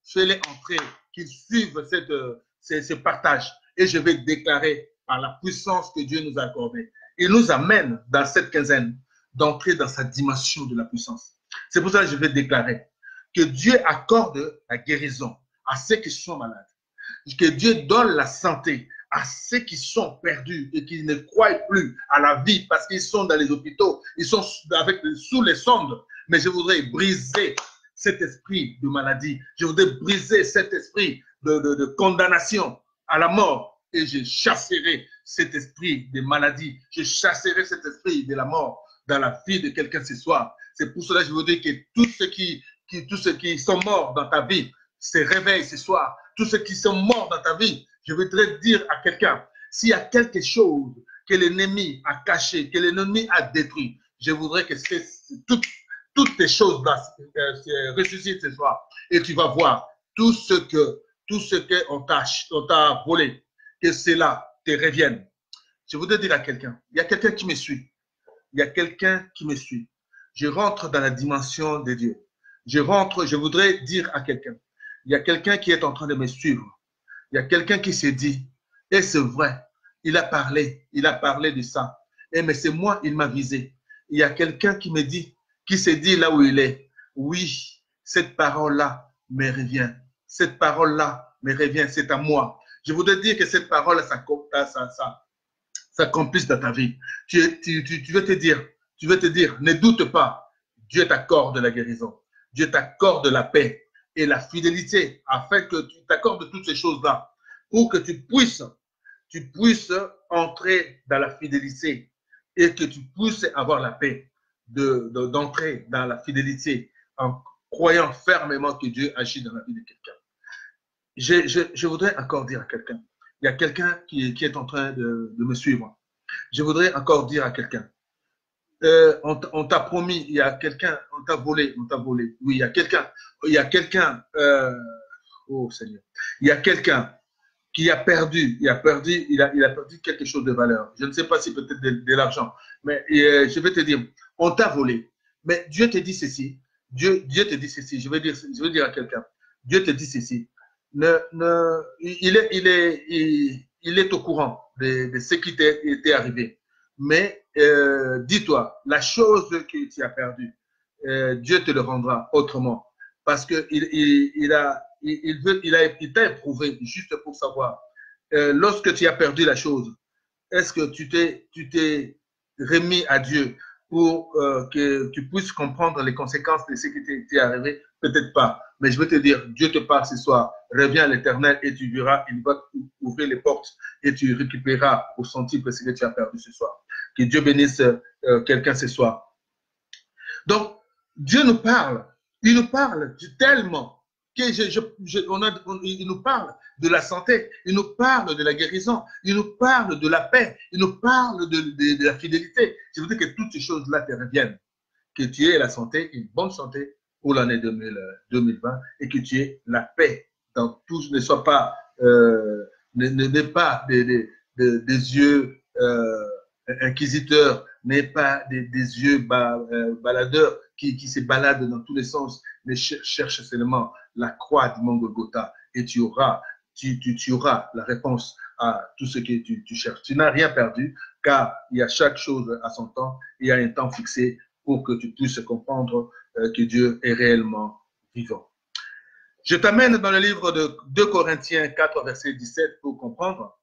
qu'ils suivent ce partage. Et je vais déclarer par la puissance que Dieu nous a accordée. Il nous amène dans cette quinzaine d'entrer dans sa dimension de la puissance. C'est pour ça que je vais déclarer que Dieu accorde la guérison à ceux qui sont malades. Que Dieu donne la santé à ceux qui sont perdus et qui ne croient plus à la vie parce qu'ils sont dans les hôpitaux, ils sont sous les sondes. Mais je voudrais briser cet esprit de maladie. Je voudrais briser cet esprit de condamnation à la mort et je chasserai cet esprit de maladie. Je chasserai cet esprit de la mort dans la vie de quelqu'un ce soir. C'est pour cela que je voudrais que tous ceux qui sont morts dans ta vie se réveillent ce soir. Tous ceux qui sont morts dans ta vie, je voudrais dire à quelqu'un, s'il y a quelque chose que l'ennemi a caché, que l'ennemi a détruit, je voudrais que toutes ces choses-là ressuscitent ce soir. Et tu vas voir tout ce qu'on t'a volé, que cela te revienne. Je voudrais dire à quelqu'un, il y a quelqu'un qui me suit. Il y a quelqu'un qui me suit. Je rentre dans la dimension de Dieu. Je voudrais dire à quelqu'un, il y a quelqu'un qui est en train de me suivre. Il y a quelqu'un qui s'est dit, et c'est vrai, il a parlé de ça. Mais c'est moi, il m'a visé. Il y a quelqu'un qui s'est dit là où il est, oui, cette parole-là me revient. Cette parole-là me revient, c'est à moi. Je voudrais dire que cette parole, ça s'accomplisse dans ta vie. Tu veux te dire, ne doute pas, Dieu t'accorde la guérison. Dieu t'accorde la paix et la fidélité afin que tu t'accordes toutes ces choses-là pour que tu puisses entrer dans la fidélité et que tu puisses avoir la paix d'entrer dans la fidélité en croyant fermement que Dieu agit dans la vie de quelqu'un. Je voudrais encore dire à quelqu'un, il y a quelqu'un qui est en train de me suivre. Je voudrais encore dire à quelqu'un, on t'a promis, il y a quelqu'un, on t'a volé. Oui, il y a quelqu'un, oh Seigneur, il y a quelqu'un qui a perdu, il a perdu quelque chose de valeur. Je ne sais pas si peut-être de l'argent, mais je vais te dire, on t'a volé. Mais Dieu te dit ceci, Dieu te dit ceci, je vais dire à quelqu'un, Dieu te dit ceci, il est au courant de ce qui t'est arrivé. Mais dis-toi, la chose que tu as perdue, Dieu te le rendra autrement. Parce qu'il t'a éprouvé juste pour savoir, lorsque tu as perdu la chose, est-ce que tu t'es remis à Dieu pour que tu puisses comprendre les conséquences de ce qui t'est arrivé? Peut-être pas. Mais je veux te dire, Dieu te parle ce soir. Reviens à l'Éternel et tu verras, il va ouvrir les portes et tu récupéreras au centuple ce que tu as perdu ce soir. Que Dieu bénisse quelqu'un ce soir. Donc, Dieu nous parle Il nous parle tellement que il nous parle de la santé, il nous parle de la guérison, il nous parle de la paix, il nous parle de la fidélité. Je veux dire que toutes ces choses-là te reviennent. Que tu aies la santé, une bonne santé pour l'année 2020 et que tu aies la paix dans tout, ne sois pas, n'aie pas des yeux inquisiteurs, n'aie pas des yeux baladeurs qui se baladent dans tous les sens, mais cherche seulement la croix du mont Golgotha et tu auras la réponse à tout ce que tu cherches. Tu n'as rien perdu car il y a chaque chose à son temps, il y a un temps fixé pour que tu puisses comprendre que Dieu est réellement vivant. Je t'amène dans le livre de 2 Corinthiens 4, verset 17 pour comprendre.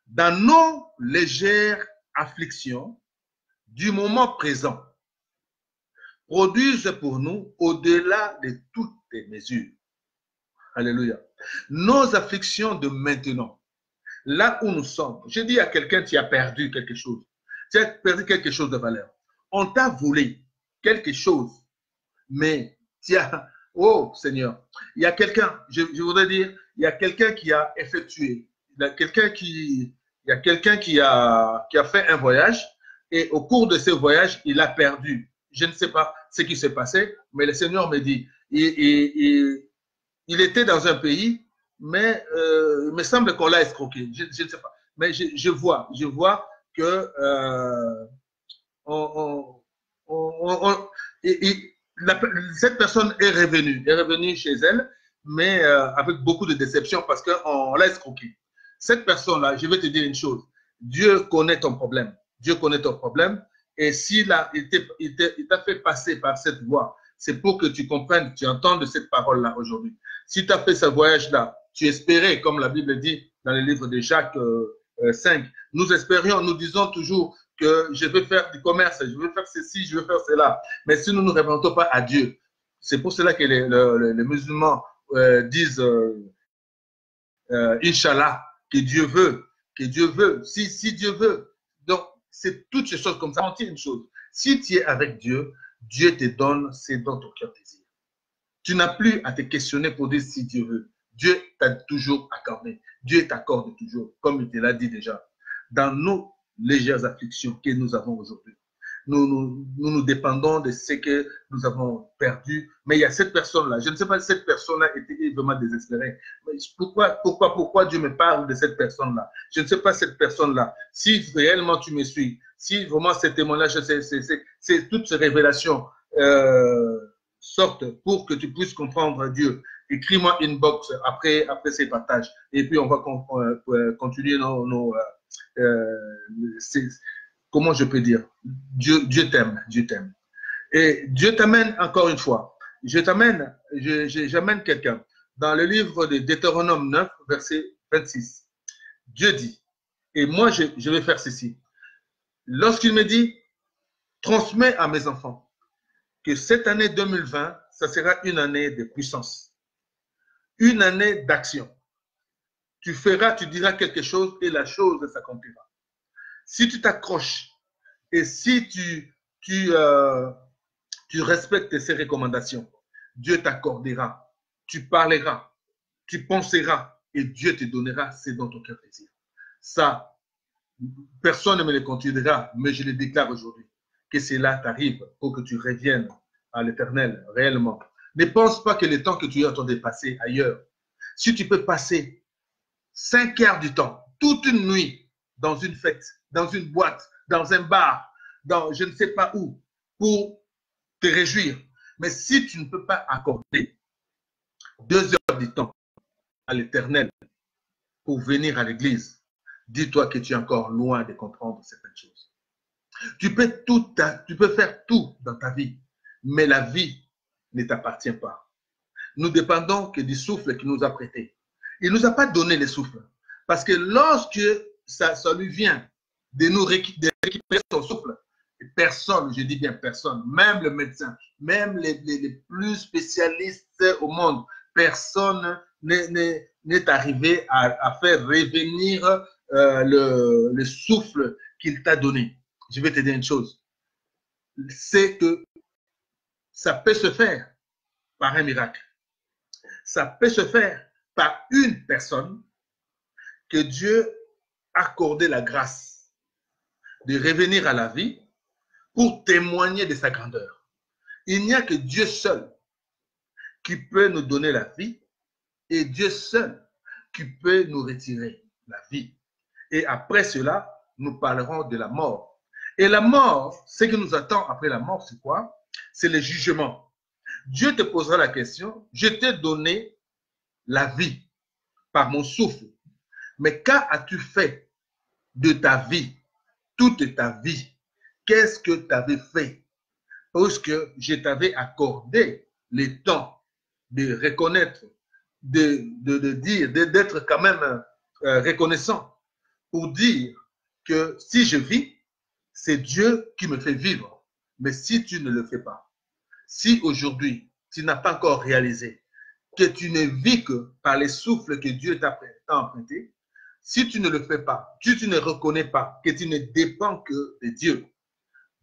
Dans nos légères afflictions du moment présent, produisent pour nous au-delà de toutes les mesures. Alléluia. Nos afflictions de maintenant, là où nous sommes. Je dis à quelqu'un, tu as perdu quelque chose. Tu as perdu quelque chose de valeur. On t'a volé quelque chose, mais tu as... Oh Seigneur, il y a quelqu'un, je voudrais dire, il y a quelqu'un qui a effectué, il y a quelqu'un qui a fait un voyage et au cours de ce voyage, il a perdu. Je ne sais pas ce qui s'est passé, mais le Seigneur me dit, il était dans un pays, mais il me semble qu'on l'a escroqué. Je ne sais pas. Mais je vois que cette personne est revenue chez elle, mais avec beaucoup de déception parce qu'on l'a escroqué. Cette personne-là, je vais te dire une chose, Dieu connaît ton problème. Dieu connaît ton problème et s'il t'a fait passer par cette voie, c'est pour que tu comprennes, tu entendes cette parole-là aujourd'hui. Si tu as fait ce voyage-là, tu espérais, comme la Bible dit dans le livre de Jacques 5, nous espérions, nous disons toujours que je vais faire du commerce, je vais faire ceci, je vais faire cela. Mais si nous ne nous représentons pas à Dieu, c'est pour cela que les musulmans disent Inch'Allah, que Dieu veut, si Dieu veut. Donc, c'est toutes ces choses comme ça. On tient une chose, si tu es avec Dieu, Dieu te donne ce dont ton cœur désire. Tu n'as plus à te questionner pour dire si Dieu veut. Dieu t'a toujours accordé. Dieu t'accorde toujours, comme il te l'a dit déjà. Dans nos légères afflictions que nous avons aujourd'hui, nous dépendons de ce que nous avons perdu. Mais il y a cette personne-là. Je ne sais pas si cette personne-là était vraiment désespérée. Mais pourquoi Dieu me parle de cette personne-là? Je ne sais pas cette personne-là. Si réellement tu me suis, si vraiment ce témoignage, c'est toutes ces révélations sortent pour que tu puisses comprendre Dieu. Écris-moi inbox après ces partages. Et puis on va continuer comment je peux dire, Dieu t'aime, Dieu t'aime. Et Dieu t'amène encore une fois. J'amène quelqu'un dans le livre de Deutéronome 9, verset 26. Dieu dit, et moi je vais faire ceci. Lorsqu'il me dit, transmets à mes enfants que cette année 2020, ça sera une année de puissance, une année d'action. Tu diras quelque chose et la chose s'accomplira. Si tu t'accroches et si tu respectes ces recommandations, Dieu t'accordera, tu parleras, tu penseras et Dieu te donnera ce dont ton cœur désire. Ça, personne ne me le continuera, mais je le déclare aujourd'hui, que cela t'arrive pour que tu reviennes à l'Éternel réellement. Ne pense pas que le temps que tu es en train de passer ailleurs, si tu peux passer 5 heures du temps, toute une nuit, dans une fête, dans une boîte, dans un bar, dans je ne sais pas où, pour te réjouir. Mais si tu ne peux pas accorder 2 heures du temps à l'Éternel pour venir à l'église, dis-toi que tu es encore loin de comprendre certaines choses. Tu peux faire tout dans ta vie, mais la vie ne t'appartient pas. Nous dépendons que du souffle qu'il nous a prêté. Il ne nous a pas donné le souffle. Parce que lorsque ça lui vient de nous récupérer son souffle, personne, je dis bien personne, même le médecin, même les plus spécialistes au monde, personne n'est arrivé à faire revenir le souffle qu'il t'a donné. Je vais te dire une chose, c'est que ça peut se faire par un miracle. Ça peut se faire par une personne que Dieu a accordé la grâce de revenir à la vie pour témoigner de sa grandeur. Il n'y a que Dieu seul qui peut nous donner la vie et Dieu seul qui peut nous retirer la vie. Et après cela, nous parlerons de la mort. Et la mort, ce qui nous attend après la mort, c'est quoi? C'est le jugement. Dieu te posera la question, je t'ai donné la vie par mon souffle, mais qu'as-tu fait de ta vie, toute ta vie? Qu'est-ce que tu avais fait? Parce que je t'avais accordé le temps de reconnaître, de dire, d'être quand même reconnaissant pour dire que si je vis, c'est Dieu qui me fait vivre. Mais si tu ne le fais pas, si aujourd'hui tu n'as pas encore réalisé que tu ne vis que par les souffles que Dieu t'a emprunté, si tu ne le fais pas, si tu ne reconnais pas que tu ne dépends que de Dieu,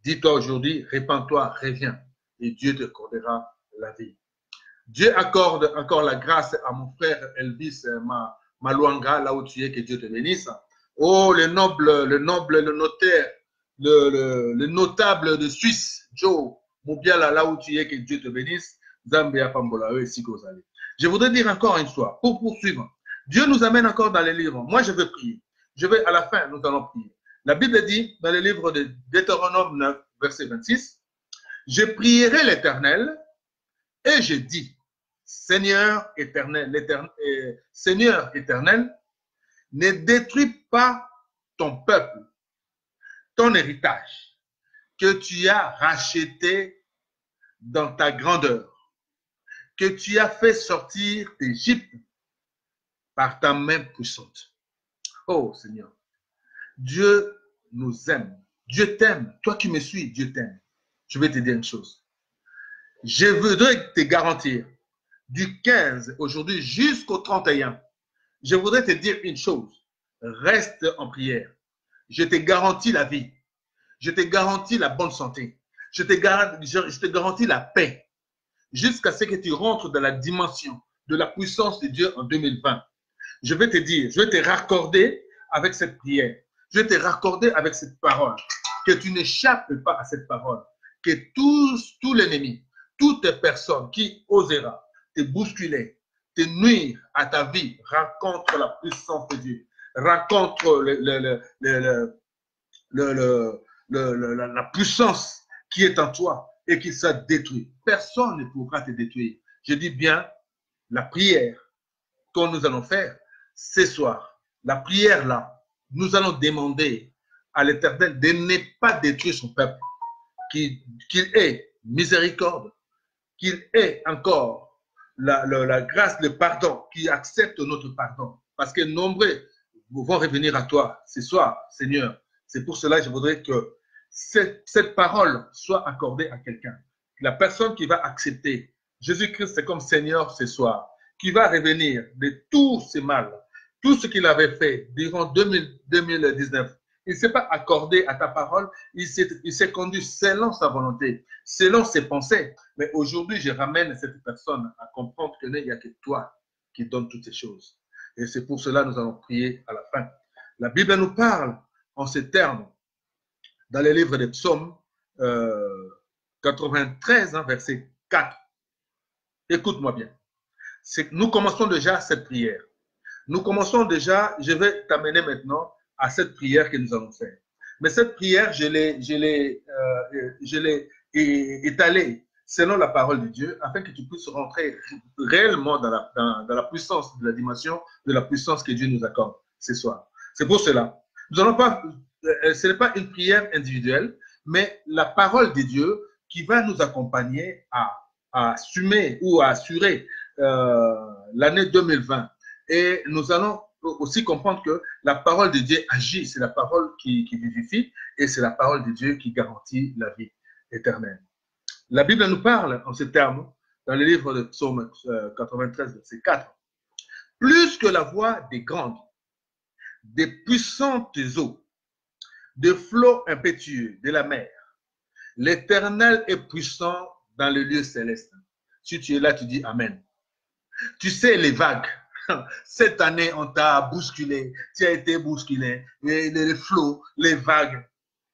dis-toi aujourd'hui, répands-toi, reviens et Dieu te accordera la vie. Dieu accorde encore la grâce à mon frère Elvis Maluanga, là où tu es, que Dieu te bénisse. Oh, le noble, le notaire, le notable de Suisse, Joe Moubiala, là où tu es, que Dieu te bénisse. Zambia Pambola, ici que vous allez. Je voudrais dire encore une fois, pour poursuivre, Dieu nous amène encore dans les livres. Moi, je veux prier. À la fin, nous allons prier. La Bible dit, dans le livre de Deutéronome 9, verset 26, « Je prierai l'Éternel et je dis, Seigneur éternel, ne détruis pas ton peuple, ton héritage, que tu as racheté dans ta grandeur, que tu as fait sortir d'Égypte par ta main puissante. » Oh Seigneur, Dieu nous aime. Dieu t'aime. Toi qui me suis, Dieu t'aime. Je vais te dire une chose. Je voudrais te garantir, du 15 aujourd'hui jusqu'au 31, je voudrais te dire une chose. Reste en prière. Je te garantis la vie. Je te garantis la bonne santé. Je te garantis la paix. Jusqu'à ce que tu rentres dans la dimension de la puissance de Dieu en 2020. Je vais te dire, je vais te raccorder avec cette prière. Je vais te raccorder avec cette parole. Que tu n'échappes pas à cette parole. Que tout l'ennemi, toute personne qui osera te bousculer, te nuire à ta vie, rencontre la puissance de Dieu. Rencontre la puissance qui est en toi et qui s'est détruite. Personne ne pourra te détruire. Je dis bien, la prière que nous allons faire ce soir, la prière là, nous allons demander à l'Éternel de ne pas détruire son peuple, qu'il ait miséricorde, qu'il ait encore la grâce, le pardon, qu'il accepte notre pardon. Parce que nombreux vont revenir à toi ce soir, Seigneur. C'est pour cela que je voudrais que cette parole soit accordée à quelqu'un. La personne qui va accepter Jésus-Christ comme Seigneur ce soir, qui va revenir de tous ces mal, tout ce qu'il avait fait durant 2019, il ne s'est pas accordé à ta parole, il s'est conduit selon sa volonté, selon ses pensées. Mais aujourd'hui, je ramène cette personne à comprendre qu'il n'y a que toi qui donnes toutes ces choses. Et c'est pour cela que nous allons prier à la fin. La Bible nous parle en ces termes dans le livre des psaumes 93, verset 4. Écoute-moi bien. Nous commençons déjà cette prière. Nous commençons déjà, je vais t'amener maintenant à cette prière que nous allons faire. Mais cette prière, je l'ai étalée selon la parole de Dieu afin que tu puisses rentrer réellement dans la puissance de la dimension de la puissance que Dieu nous accorde ce soir. C'est pour cela. Nous allons pas, ce n'est pas une prière individuelle, mais la parole de Dieu qui va nous accompagner à assumer ou à assurer l'année 2020. Et nous allons aussi comprendre que la parole de Dieu agit, c'est la parole qui vivifie et c'est la parole de Dieu qui garantit la vie éternelle. La Bible nous parle en ces termes dans le livre de Psaume 93, verset 4. Plus que la voix des grandes, des puissantes eaux, des flots impétueux de la mer, l'Éternel est puissant dans le lieu céleste. Si tu es là, tu dis Amen. Tu sais les vagues. Cette année, on t'a bousculé. Tu as été bousculé. Les flots, les vagues.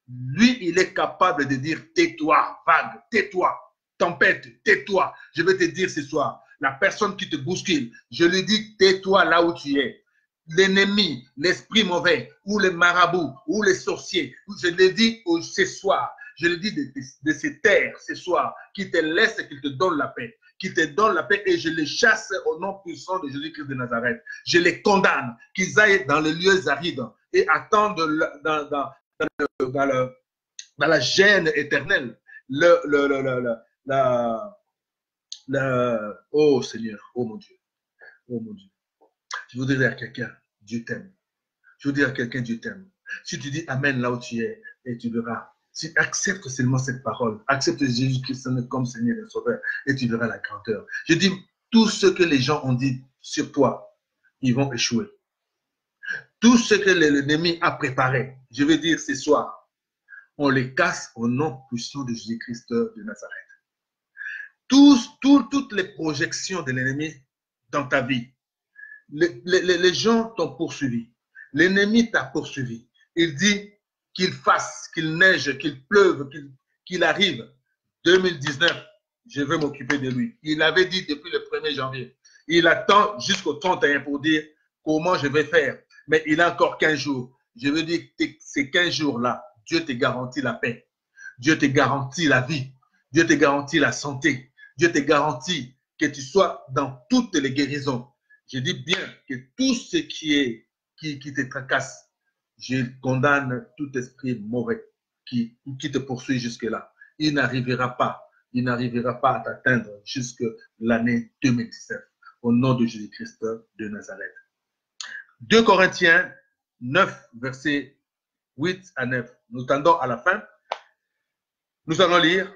Lui, il est capable de dire tais-toi, vague, tais-toi, tempête, tais-toi. Je vais te dire ce soir, la personne qui te bouscule, je lui dis tais-toi là où tu es. L'ennemi, l'esprit mauvais, ou les marabouts, ou les sorciers, je le dis ce soir, je le dis de se taire ce soir, qui te laisse et qui te donne la paix, qui te donne la paix, et je les chasse au nom puissant de Jésus-Christ de Nazareth. Je les condamne, qu'ils aillent dans les lieux arides et attendent dans la gêne éternelle. Oh Seigneur, oh mon Dieu, oh mon Dieu. Je voudrais dire à quelqu'un, Dieu t'aime. Je veux dire à quelqu'un, Dieu t'aime. Si tu dis Amen là où tu es, et tu verras. Si accepte seulement cette parole, accepte Jésus-Christ comme Seigneur et Sauveur, et tu verras la grandeur. Je dis, tout ce que les gens ont dit sur toi, ils vont échouer. Tout ce que l'ennemi a préparé, je veux dire ce soir, on les casse au nom puissant de Jésus-Christ de Nazareth. Toutes les projections de l'ennemi dans ta vie, les gens t'ont poursuivi. L'ennemi t'a poursuivi. Il dit qu'il fasse, qu'il neige, qu'il pleuve, qu'il arrive. 2019, je vais m'occuper de lui. Il avait dit depuis le 1er janvier. Il attend jusqu'au 31 pour dire comment je vais faire. Mais il a encore 15 jours. Je veux dire que ces 15 jours-là, Dieu te garantit la paix. Dieu te garantit la vie. Dieu te garantit la santé. Dieu te garantit que tu sois dans toutes les guérisons. Je dis bien que tout ce qui te tracasse, je condamne tout esprit mauvais qui te poursuit jusque-là. Il n'arrivera pas à t'atteindre jusque l'année 2017. Au nom de Jésus-Christ de Nazareth. 2 Corinthiens 9, versets 8 à 9. Nous tendons à la fin. Nous allons lire.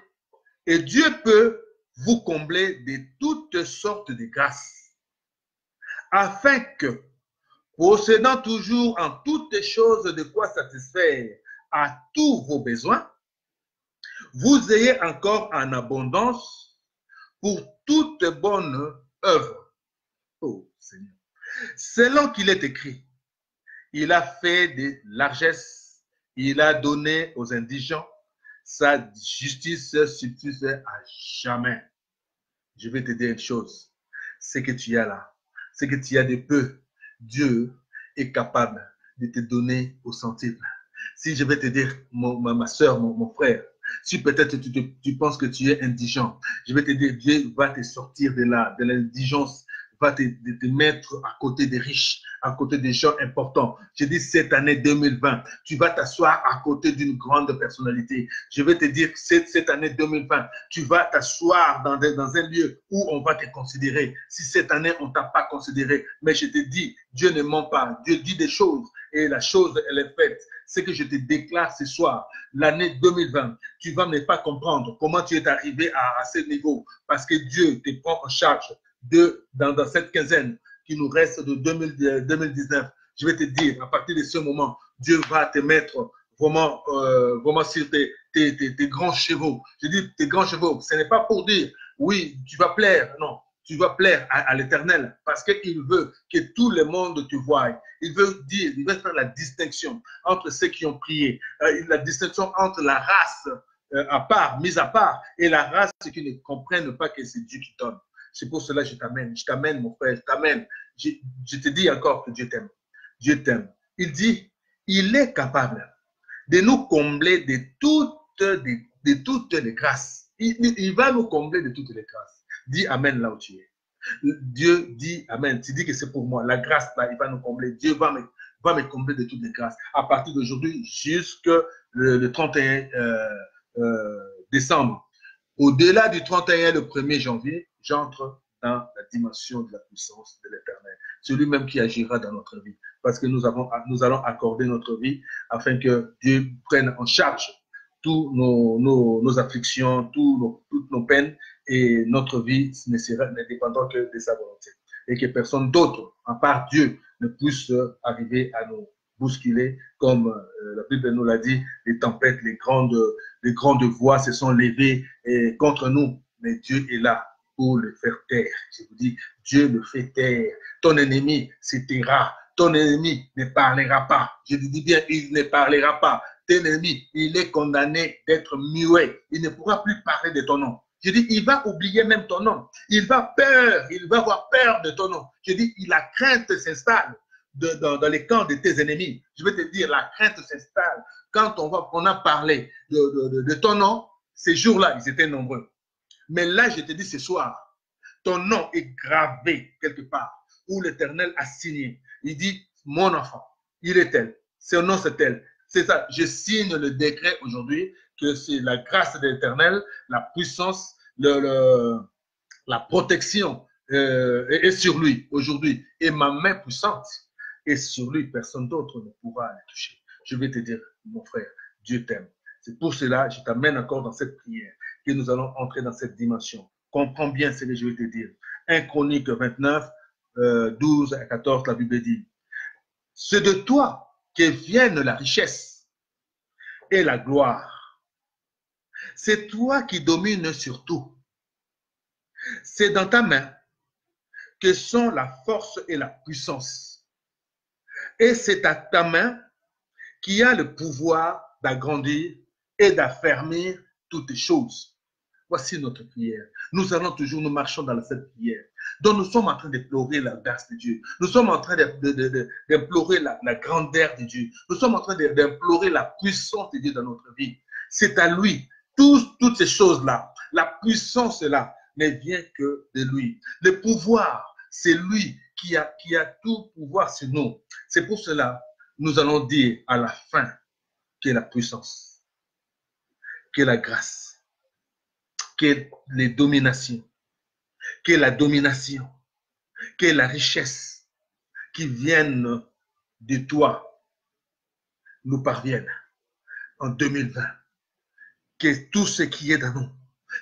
Et Dieu peut vous combler de toutes sortes de grâces, afin que, possédant toujours en toutes choses de quoi satisfaire à tous vos besoins, vous ayez encore en abondance pour toute bonne œuvre. Oh Seigneur. Selon qu'il est écrit, il a fait des largesses, il a donné aux indigents, sa justice subsiste à jamais. Je vais te dire une chose, ce que tu as là, ce que tu as de peu, Dieu est capable de te donner au centime. Si je vais te dire, ma soeur, mon frère, si peut-être tu penses que tu es indigent, je vais te dire, Dieu va te sortir de là, de l'indigence, va te mettre à côté des riches, à côté des gens importants. Je dis cette année 2020, tu vas t'asseoir à côté d'une grande personnalité. Je vais te dire que cette année 2020, tu vas t'asseoir dans un lieu où on va te considérer. Si cette année, on ne t'a pas considéré, mais je te dis, Dieu ne ment pas. Dieu dit des choses et la chose, elle est faite. Ce que je te déclare ce soir, l'année 2020, tu vas ne pas comprendre comment tu es arrivé à ce niveau parce que Dieu te prend en charge dans cette quinzaine qui nous reste de 2019. Je vais te dire, à partir de ce moment, Dieu va te mettre vraiment sur tes grands chevaux. Je dis tes grands chevaux, ce n'est pas pour dire, oui, tu vas plaire, non. Tu vas plaire à l'Éternel parce qu'il veut que tout le monde te voie. Il veut faire la distinction entre ceux qui ont prié, la distinction entre la race mise à part, et la race qui ne comprennent pas que c'est Dieu qui donne. C'est pour cela que je t'amène mon frère, je t'amène. Je te dis encore que Dieu t'aime. Dieu t'aime. Il dit, il est capable de nous combler de toutes les grâces. Il va nous combler de toutes les grâces. Dis Amen là où tu es. Dieu dit Amen. Tu dis que c'est pour moi. La grâce là, il va nous combler. Dieu va me combler de toutes les grâces. À partir d'aujourd'hui jusqu'au le 31 décembre. Au-delà du 31, le 1er janvier, j'entre dans la dimension de la puissance de l'Éternel. Celui-même qui agira dans notre vie. Parce que nous allons accorder notre vie afin que Dieu prenne en charge toutes nos afflictions, toutes nos peines, et notre vie ne dépendant que de sa volonté. Et que personne d'autre, à part Dieu, ne puisse arriver à nous bousculer, comme la Bible nous l'a dit, les tempêtes, les grandes voix se sont levées contre nous mais Dieu est là pour le faire taire. Je vous dis, Dieu le fait taire. Ton ennemi se taira. Ton ennemi ne parlera pas. Je te dis bien, il ne parlera pas. Ton ennemi, il est condamné d'être muet. Il ne pourra plus parler de ton nom. Je dis, il va oublier même ton nom. Il va avoir peur de ton nom. Je dis, la crainte s'installe dans les camps de tes ennemis. Je vais te dire, la crainte s'installe. Quand on a parlé de ton nom, ces jours-là, ils étaient nombreux. Mais là, je te dis ce soir, ton nom est gravé quelque part où l'Éternel a signé. Il dit, mon enfant, il est tel, son nom c'est tel. C'est ça, je signe le décret aujourd'hui que c'est la grâce de l'Éternel, la puissance, la protection est sur lui aujourd'hui. Et ma main puissante est sur lui, personne d'autre ne pourra le toucher. Je vais te dire, mon frère, Dieu t'aime. C'est pour cela que je t'amène encore dans cette prière, que nous allons entrer dans cette dimension. Comprends bien ce que je vais te dire. 1 Chronique 29, 12 à 14, la Bible dit, c'est de toi que viennent la richesse et la gloire. C'est toi qui domines sur tout. C'est dans ta main que sont la force et la puissance. Et c'est à ta main qui a le pouvoir d'agrandir et d'affermir toutes choses. Voici notre prière. Nous allons toujours, nous marchons dans cette prière. Donc nous sommes en train d'implorer la grâce de Dieu. Nous sommes en train d'implorer la grandeur de Dieu. Nous sommes en train d'implorer la puissance de Dieu dans notre vie. C'est à lui. Toutes ces choses-là, la puissance là, ne vient que de lui. Le pouvoir, c'est lui qui a tout pouvoir sur nous. C'est pour cela, nous allons dire à la fin que la puissance, que la grâce, que les dominations, que la domination, que la richesse qui viennent de toi nous parviennent en 2020. Que tout ce qui est dans nous,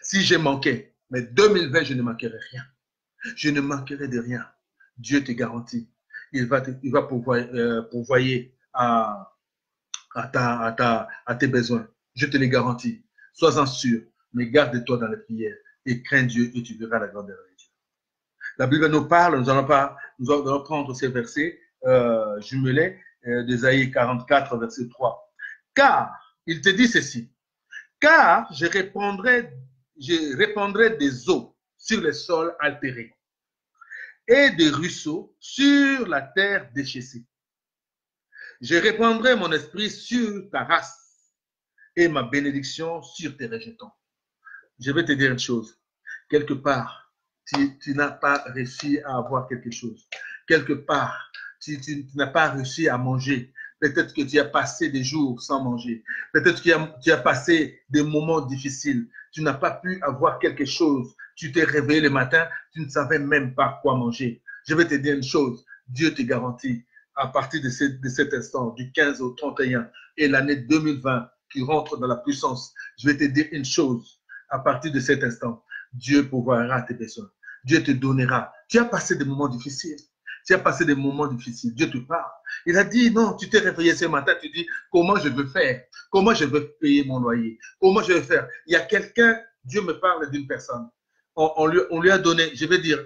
si j'ai manqué, mais 2020, je ne manquerai rien. Je ne manquerai de rien. Dieu te garantit. Il va pourvoyer à tes besoins. Je te les garantis. Sois-en sûr, mais garde-toi dans les prières et crains Dieu et tu verras la grandeur de Dieu. La Bible nous parle, nous allons prendre ces versets jumelés d'Ésaïe 44, verset 3. Car, il te dit ceci, car je répandrai des eaux sur les sols altérés et des ruisseaux sur la terre déchaissée. Je répandrai mon esprit sur ta race et ma bénédiction sur tes rejetons. Je vais te dire une chose. Quelque part, tu n'as pas réussi à avoir quelque chose. Quelque part, tu n'as pas réussi à manger. Peut-être que tu as passé des jours sans manger. Peut-être que tu as passé des moments difficiles. Tu n'as pas pu avoir quelque chose. Tu t'es réveillé le matin, tu ne savais même pas quoi manger. Je vais te dire une chose. Dieu te garantit, à partir de cet instant, du 15 au 31, et l'année 2020 qui rentre dans la puissance, je vais te dire une chose. À partir de cet instant, Dieu pourvoira tes besoins. Dieu te donnera. Tu as passé des moments difficiles. Tu as passé des moments difficiles. Dieu te parle. Il a dit, non, tu t'es réveillé ce matin, tu dis, comment je veux faire? Comment je veux payer mon loyer? Comment je vais faire? Il y a quelqu'un, Dieu me parle d'une personne. On lui a donné, je vais dire,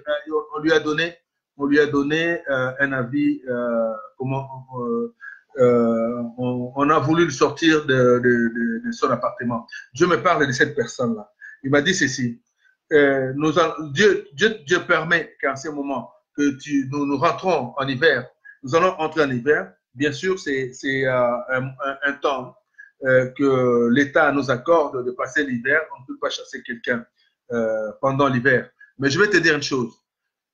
on lui a donné un avis, on a voulu le sortir de son appartement. Dieu me parle de cette personne-là. Il m'a dit ceci, Dieu permet qu'en ce moment, que nous rentrons en hiver. Nous allons entrer en hiver. Bien sûr, c'est un temps que l'État nous accorde de passer l'hiver. On ne peut pas chasser quelqu'un pendant l'hiver. Mais je vais te dire une chose.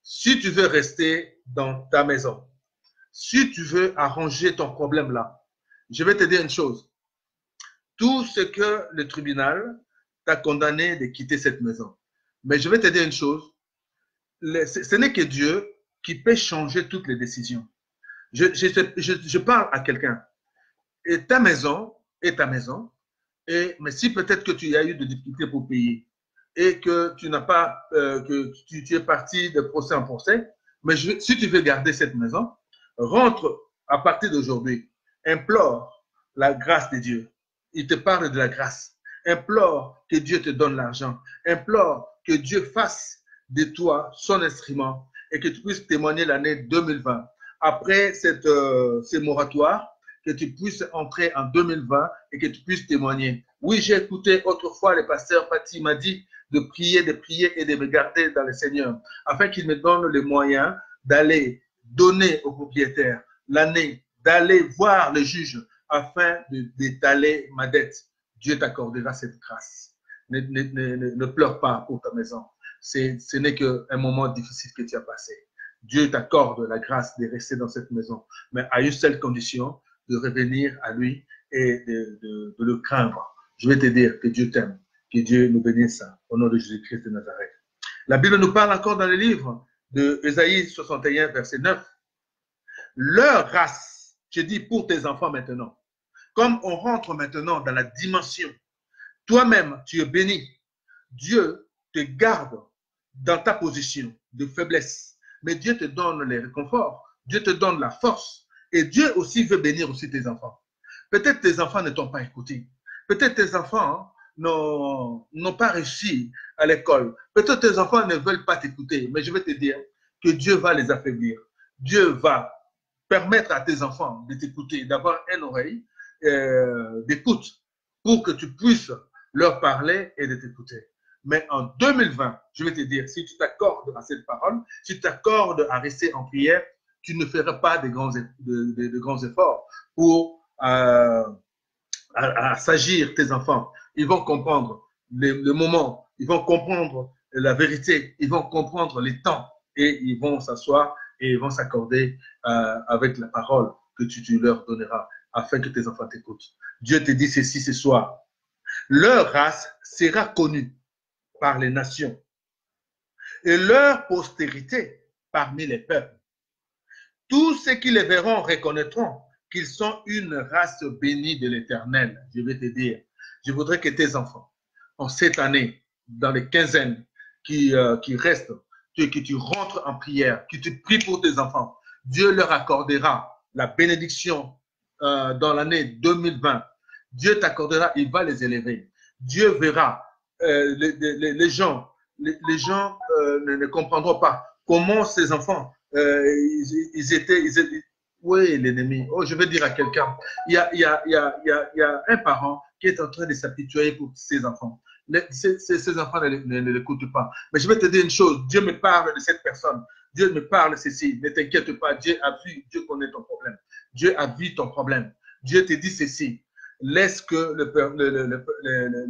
Si tu veux rester dans ta maison, si tu veux arranger ton problème là, je vais te dire une chose. Tout ce que le tribunal t'a condamné de quitter cette maison. Mais je vais te dire une chose. Ce n'est que Dieu qui peut changer toutes les décisions. Je parle à quelqu'un. Et ta maison est ta maison. Mais si peut-être que tu as eu des difficultés pour payer et que tu n'as pas, que tu es parti de procès en procès, mais si tu veux garder cette maison, rentre à partir d'aujourd'hui. Implore la grâce de Dieu. Il te parle de la grâce. Implore que Dieu te donne l'argent. Implore que Dieu fasse de toi son instrument et que tu puisses témoigner l'année 2020. Après ces moratoires, que tu puisses entrer en 2020 et que tu puisses témoigner. Oui, j'ai écouté autrefois le pasteur Pati m'a dit de prier et de me garder dans le Seigneur, afin qu'il me donne les moyens d'aller donner aux propriétaires l'année, d'aller voir le juge afin d'étaler ma dette. Dieu t'accordera cette grâce. Ne pleure pas pour ta maison. Ce n'est qu'un moment difficile que tu as passé. Dieu t'accorde la grâce de rester dans cette maison, mais à une seule condition, de revenir à lui et de le craindre. Je vais te dire que Dieu t'aime, que Dieu nous bénisse au nom de Jésus-Christ de Nazareth. La Bible nous parle encore dans le livre de Ésaïe 61, verset 9. Leur race, je dis pour tes enfants maintenant, comme on rentre maintenant dans la dimension, toi-même tu es béni. Dieu te garde dans ta position de faiblesse, mais Dieu te donne les réconforts, Dieu te donne la force. Et Dieu aussi veut bénir aussi tes enfants. Peut-être tes enfants ne t'ont pas écouté. Peut-être tes enfants n'ont pas réussi à l'école. Peut-être tes enfants ne veulent pas t'écouter. Mais je vais te dire que Dieu va les affaiblir. Dieu va permettre à tes enfants de t'écouter, d'avoir une oreille d'écoute pour que tu puisses leur parler et de t'écouter. Mais en 2020, je vais te dire, si tu t'accordes à cette parole, si tu t'accordes à rester en prière, tu ne feras pas de grands efforts pour s'agir tes enfants. Ils vont comprendre le moment, ils vont comprendre la vérité, ils vont comprendre les temps et ils vont s'asseoir et ils vont s'accorder avec la parole que tu leur donneras afin que tes enfants t'écoutent. Dieu te dit ceci ce soir. Leur race sera connue par les nations et leur postérité parmi les peuples. Tous ceux qui les verront reconnaîtront qu'ils sont une race bénie de l'Éternel. Je vais te dire, je voudrais que tes enfants, en cette année, dans les quinzaines qui restent, que tu rentres en prière, que tu pries pour tes enfants. Dieu leur accordera la bénédiction dans l'année 2020. Dieu t'accordera, il va les élever. Dieu verra. Les gens ne comprendront pas comment ces enfants ils étaient, oui, l'ennemi. Oh, je vais dire à quelqu'un, il y a un parent qui est en train de s'apitoyer pour ses enfants. Ces enfants ne l'écoutent pas. Mais je vais te dire une chose, Dieu me parle de cette personne. Dieu me parle de ceci. Ne t'inquiète pas, Dieu a vu, Dieu connaît ton problème. Dieu a vu ton problème. Dieu te dit ceci. Laisse que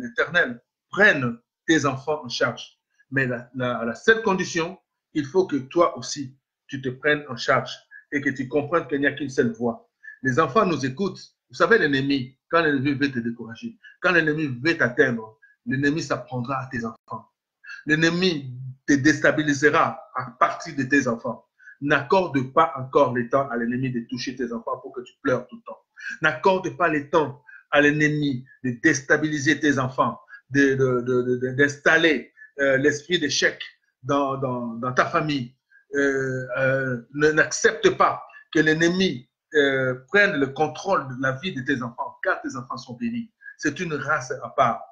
l'Éternel prenne tes enfants en charge. Mais la seule condition, il faut que toi aussi, tu te prennes en charge et que tu comprennes qu'il n'y a qu'une seule voie. Les enfants nous écoutent. Vous savez, l'ennemi, quand l'ennemi veut te décourager, quand l'ennemi veut t'atteindre, l'ennemi s'apprendra à tes enfants. L'ennemi te déstabilisera à partir de tes enfants. N'accorde pas encore le temps à l'ennemi de toucher tes enfants pour que tu pleures tout le temps. N'accorde pas le temps à l'ennemi de déstabiliser tes enfants, d'installer l'esprit d'échec dans ta famille. N'accepte pas que l'ennemi prenne le contrôle de la vie de tes enfants, car tes enfants sont bénis. C'est une race à part.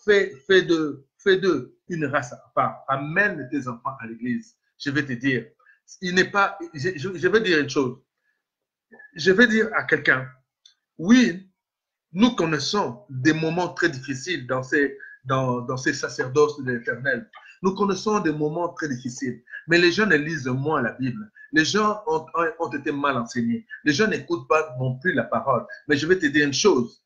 Fais d'eux une race à part. Amène tes enfants à l'église. Je vais te dire, il n'est pas. Je vais dire une chose. Je vais dire à quelqu'un, oui, nous connaissons des moments très difficiles dans ces sacerdoces de l'Éternel. Nous connaissons des moments très difficiles, mais les gens ne lisent moins la Bible. Les gens ont été mal enseignés. Les gens n'écoutent pas non plus la parole. Mais je vais te dire une chose.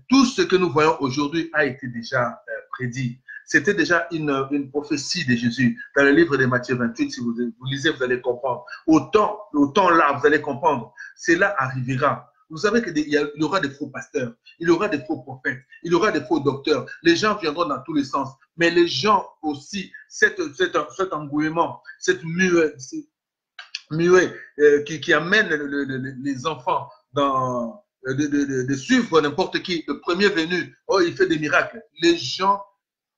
Tout ce que nous voyons aujourd'hui a été déjà prédit. C'était déjà une prophétie de Jésus. Dans le livre de Matthieu 28, si vous lisez, vous allez comprendre. Autant là, vous allez comprendre. Cela arrivera. Vous savez qu'il y aura des faux pasteurs, il y aura des faux prophètes, il y aura des faux docteurs. Les gens viendront dans tous les sens. Mais les gens aussi, cet engouement, cette muet qui amène les enfants de suivre n'importe qui. Le premier venu, oh, il fait des miracles. Les gens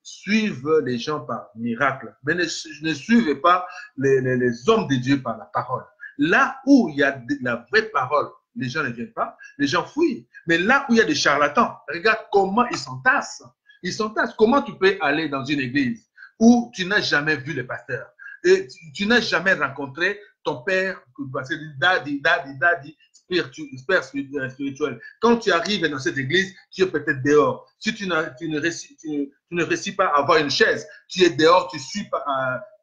suivent les gens par miracle, mais ne suivez pas les hommes de Dieu par la parole. Là où il y a la vraie parole, les gens ne viennent pas, les gens fuient. Mais là où il y a des charlatans, regarde comment ils s'entassent. Ils s'entassent. Comment tu peux aller dans une église? où tu n'as jamais vu les pasteurs. Et tu n'as jamais rencontré ton père, parce que daddy, père spirituel. Quand tu arrives dans cette église, tu es peut-être dehors. Si tu ne réussis pas à avoir une chaise, tu es dehors, tu suis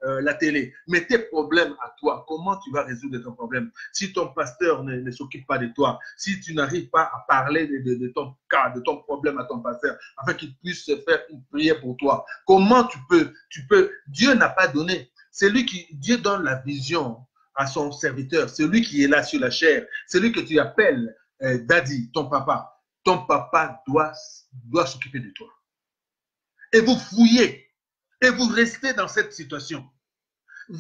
la télé. Mais tes problèmes à toi, comment tu vas résoudre ton problème? Si ton pasteur ne s'occupe pas de toi, si tu n'arrives pas à parler de ton cas, de ton problème à ton pasteur, afin qu'il puisse faire une prière pour toi, comment tu peux, Dieu n'a pas donné. C'est lui Dieu donne la vision à son serviteur, celui qui est là sur la chair, celui que tu appelles daddy, ton papa. Ton papa doit s'occuper de toi. Et vous fouillez, et vous restez dans cette situation,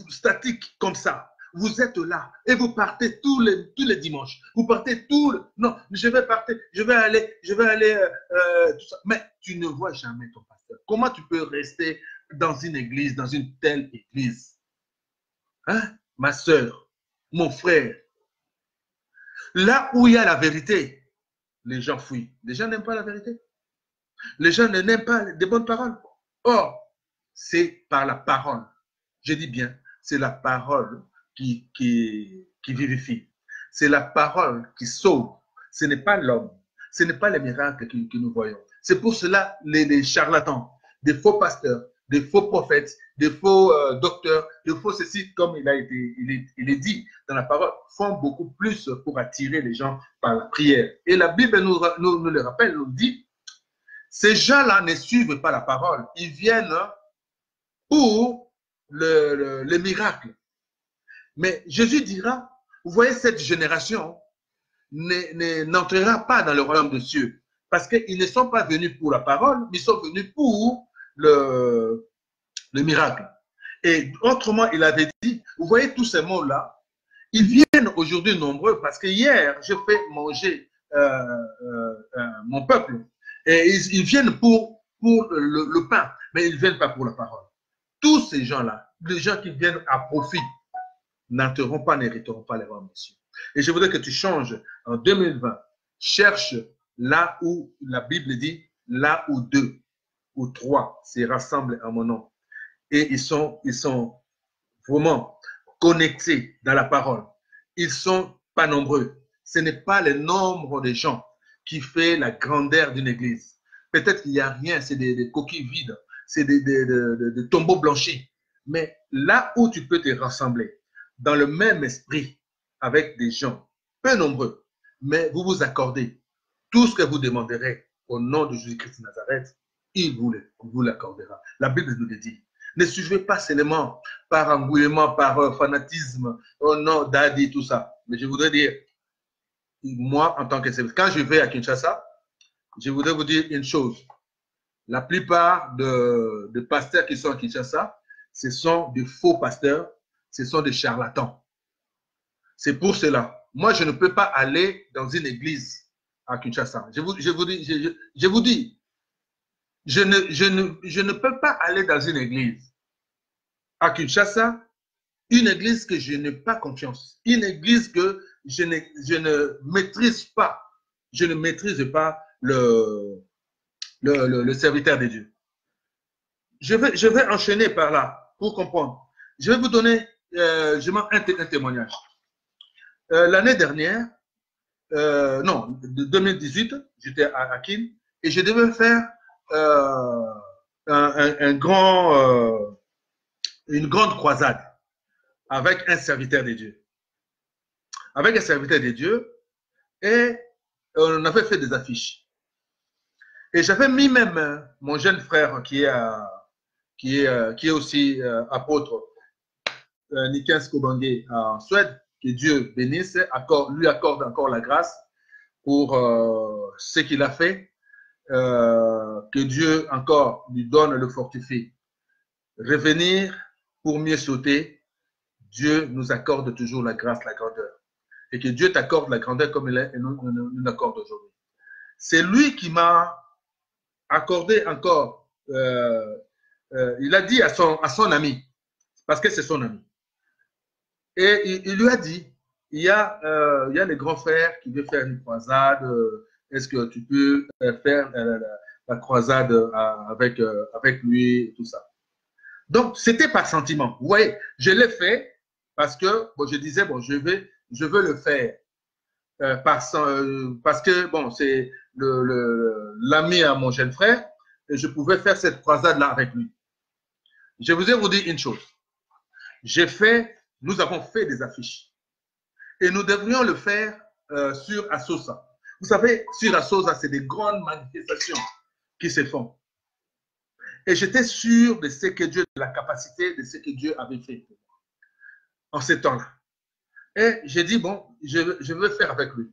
statique comme ça. Vous êtes là, et vous partez tous les dimanches. Vous partez non, je vais aller, tout ça. Mais tu ne vois jamais ton pasteur. Comment tu peux rester dans une église, dans une telle église? Hein? Ma soeur, mon frère, là où il y a la vérité, les gens fuient. Les gens n'aiment pas la vérité. Les gens n'aiment pas des bonnes paroles. Or, c'est par la parole. Je dis bien, c'est la parole qui vivifie. C'est la parole qui sauve. Ce n'est pas l'homme. Ce n'est pas les miracles que nous voyons. C'est pour cela les charlatans, des faux pasteurs, des faux prophètes, des faux docteurs, des faux ceci, comme il est dit dans la parole, font beaucoup plus pour attirer les gens par la prière. Et la Bible nous le rappelle, nous dit, ces gens-là ne suivent pas la parole. Ils viennent pour le miracle. Mais Jésus dira, vous voyez, cette génération n'entrera pas dans le royaume des cieux parce qu'ils ne sont pas venus pour la parole, mais ils sont venus pour le miracle. Et autrement, il avait dit, vous voyez tous ces mots-là, ils viennent aujourd'hui nombreux parce que hier, j'ai fait manger mon peuple. Et ils viennent pour le pain, mais ils ne viennent pas pour la parole. Tous ces gens-là, les gens qui viennent à profit, n'entreront pas, n'hériteront pas les royaumes des cieux. Et je voudrais que tu changes en 2020. Cherche là où la Bible dit, là où 2 ou 3 se rassemblent en mon nom. Et ils sont vraiment connectés dans la parole. Ils sont pas nombreux. Ce n'est pas le nombre de gens qui fait la grandeur d'une église. Peut-être qu'il n'y a rien, c'est des coquilles vides, c'est des tombeaux blanchis. Mais là où tu peux te rassembler, dans le même esprit, avec des gens peu nombreux, mais vous vous accordez tout ce que vous demanderez au nom de Jésus-Christ de Nazareth, il vous l'accordera. La Bible nous le dit. Ne suivez pas seulement par engouillement, par fanatisme, oh non, daddy, tout ça. Mais je voudrais dire, moi, en tant que serviteur, quand je vais à Kinshasa, je voudrais vous dire une chose. La plupart de pasteurs qui sont à Kinshasa, ce sont des faux pasteurs, ce sont des charlatans. C'est pour cela. Moi, je ne peux pas aller dans une église à Kinshasa. Je vous dis, je ne peux pas aller dans une église à Kinshasa, une église que je n'ai pas confiance, une église que je ne maîtrise pas. Je ne maîtrise pas le serviteur de Dieu. Je vais enchaîner par là pour comprendre. Je vais vous donner un témoignage. L'année dernière, non, de 2018, j'étais à Akin et je devais faire une grande croisade avec un serviteur de Dieu. Avec un serviteur de Dieu, et on avait fait des affiches. Et j'avais mis même mon jeune frère qui est aussi apôtre, Nikens Kobange en Suède, que Dieu bénisse, lui accorde encore la grâce pour ce qu'il a fait, que Dieu encore lui donne le fortifie. Revenir pour mieux sauter, Dieu nous accorde toujours la grâce, la grandeur. Et que Dieu t'accorde la grandeur comme il est et nous l'accorde aujourd'hui. C'est lui qui m'a accordé encore, il a dit à son ami, parce que c'est son ami, et il lui a dit, il y a les grands frères qui veulent faire une croisade, est-ce que tu peux faire la croisade avec lui et tout ça. Donc, c'était par sentiment. Vous voyez, je l'ai fait parce que bon, je disais, bon, je veux le faire parce que, bon, c'est l'ami à mon jeune frère et je pouvais faire cette croisade-là avec lui. Je vous dire une chose. Nous avons fait des affiches et nous devrions le faire sur Asosa. Vous savez, sur Asosa, c'est des grandes manifestations qui se font. Et j'étais sûr de ce que Dieu, de la capacité de ce que Dieu avait fait en ce temps-là. Et j'ai dit, bon, je veux faire avec lui.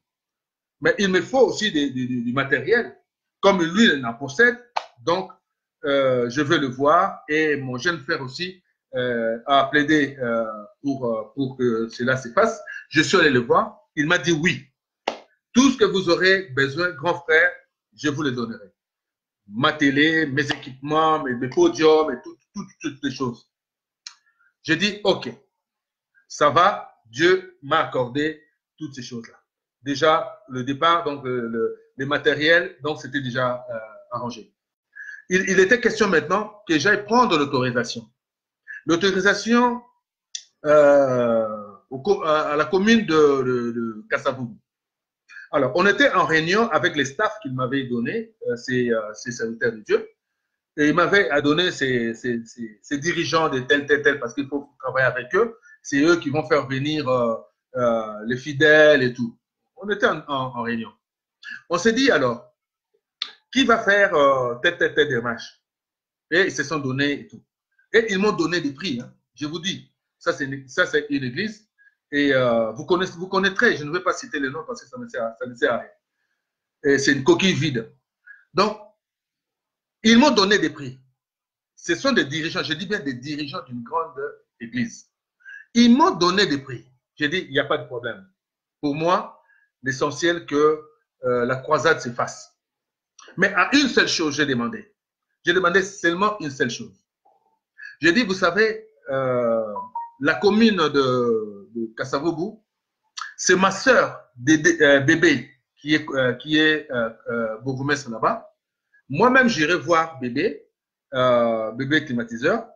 Mais il me faut aussi du matériel. Comme lui, il en possède, donc je veux le voir. Et mon jeune frère aussi a plaidé pour que cela se fasse. Je suis allé le voir. Il m'a dit oui. Tout ce que vous aurez besoin, grand frère, je vous le donnerai. Ma télé, mes équipements, mes podiums et toutes les choses. J'ai dit, OK, ça va, Dieu m'a accordé toutes ces choses-là. Déjà, le départ, donc les matériels, donc c'était déjà arrangé. Il était question maintenant que j'aille prendre l'autorisation. L'autorisation à la commune de Kasavubu. Alors, on était en réunion avec les staffs qu'il m'avait donné, ces serviteurs de Dieu, et il m'avait donné ces dirigeants de tel, parce qu'il faut travailler avec eux. C'est eux qui vont faire venir les fidèles et tout. On était en réunion. On s'est dit alors, qui va faire tel démarche? Et ils se sont donnés et tout. Et ils m'ont donné des prix. Hein. Je vous dis, ça c'est une église. Et vous connaîtrez, je ne vais pas citer les noms parce que ça ne sert à rien. Et c'est une coquille vide. Donc, ils m'ont donné des prix. Ce sont des dirigeants, je dis bien des dirigeants d'une grande église. Ils m'ont donné des prix. J'ai dit, il n'y a pas de problème. Pour moi, l'essentiel que la croisade se fasse. Mais à une seule chose, j'ai demandé. J'ai demandé seulement une seule chose. J'ai dit, vous savez, la commune de Kasavubu, c'est ma sœur Bébé qui est bourgmestre là-bas. Moi-même, j'irai voir Bébé, Bébé climatiseur,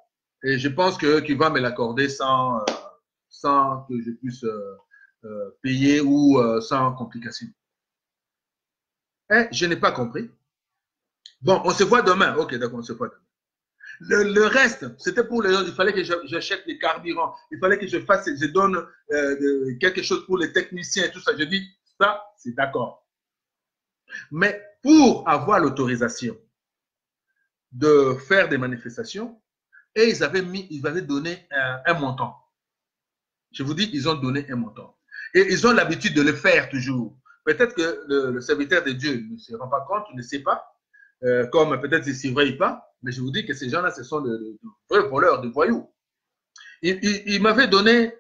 et je pense qu'il va me l'accorder sans que je puisse payer ou sans complication. Et je n'ai pas compris. Bon, on se voit demain. Ok, d'accord, on se voit demain. Le reste, c'était pour les autres. Il fallait que j'achète des carburants. Il fallait que je donne quelque chose pour les techniciens et tout ça. Je dis, ça, c'est d'accord. Mais pour avoir l'autorisation de faire des manifestations, et ils avaient donné un montant. Je vous dis, ils ont donné un montant. Et ils ont l'habitude de le faire toujours. Peut-être que le serviteur de Dieu ne se rend pas compte, ne sait pas, comme peut-être il ne surveille pas. Mais je vous dis que ces gens-là, ce sont de vrais voleurs, de voyous. Ils m'avaient donné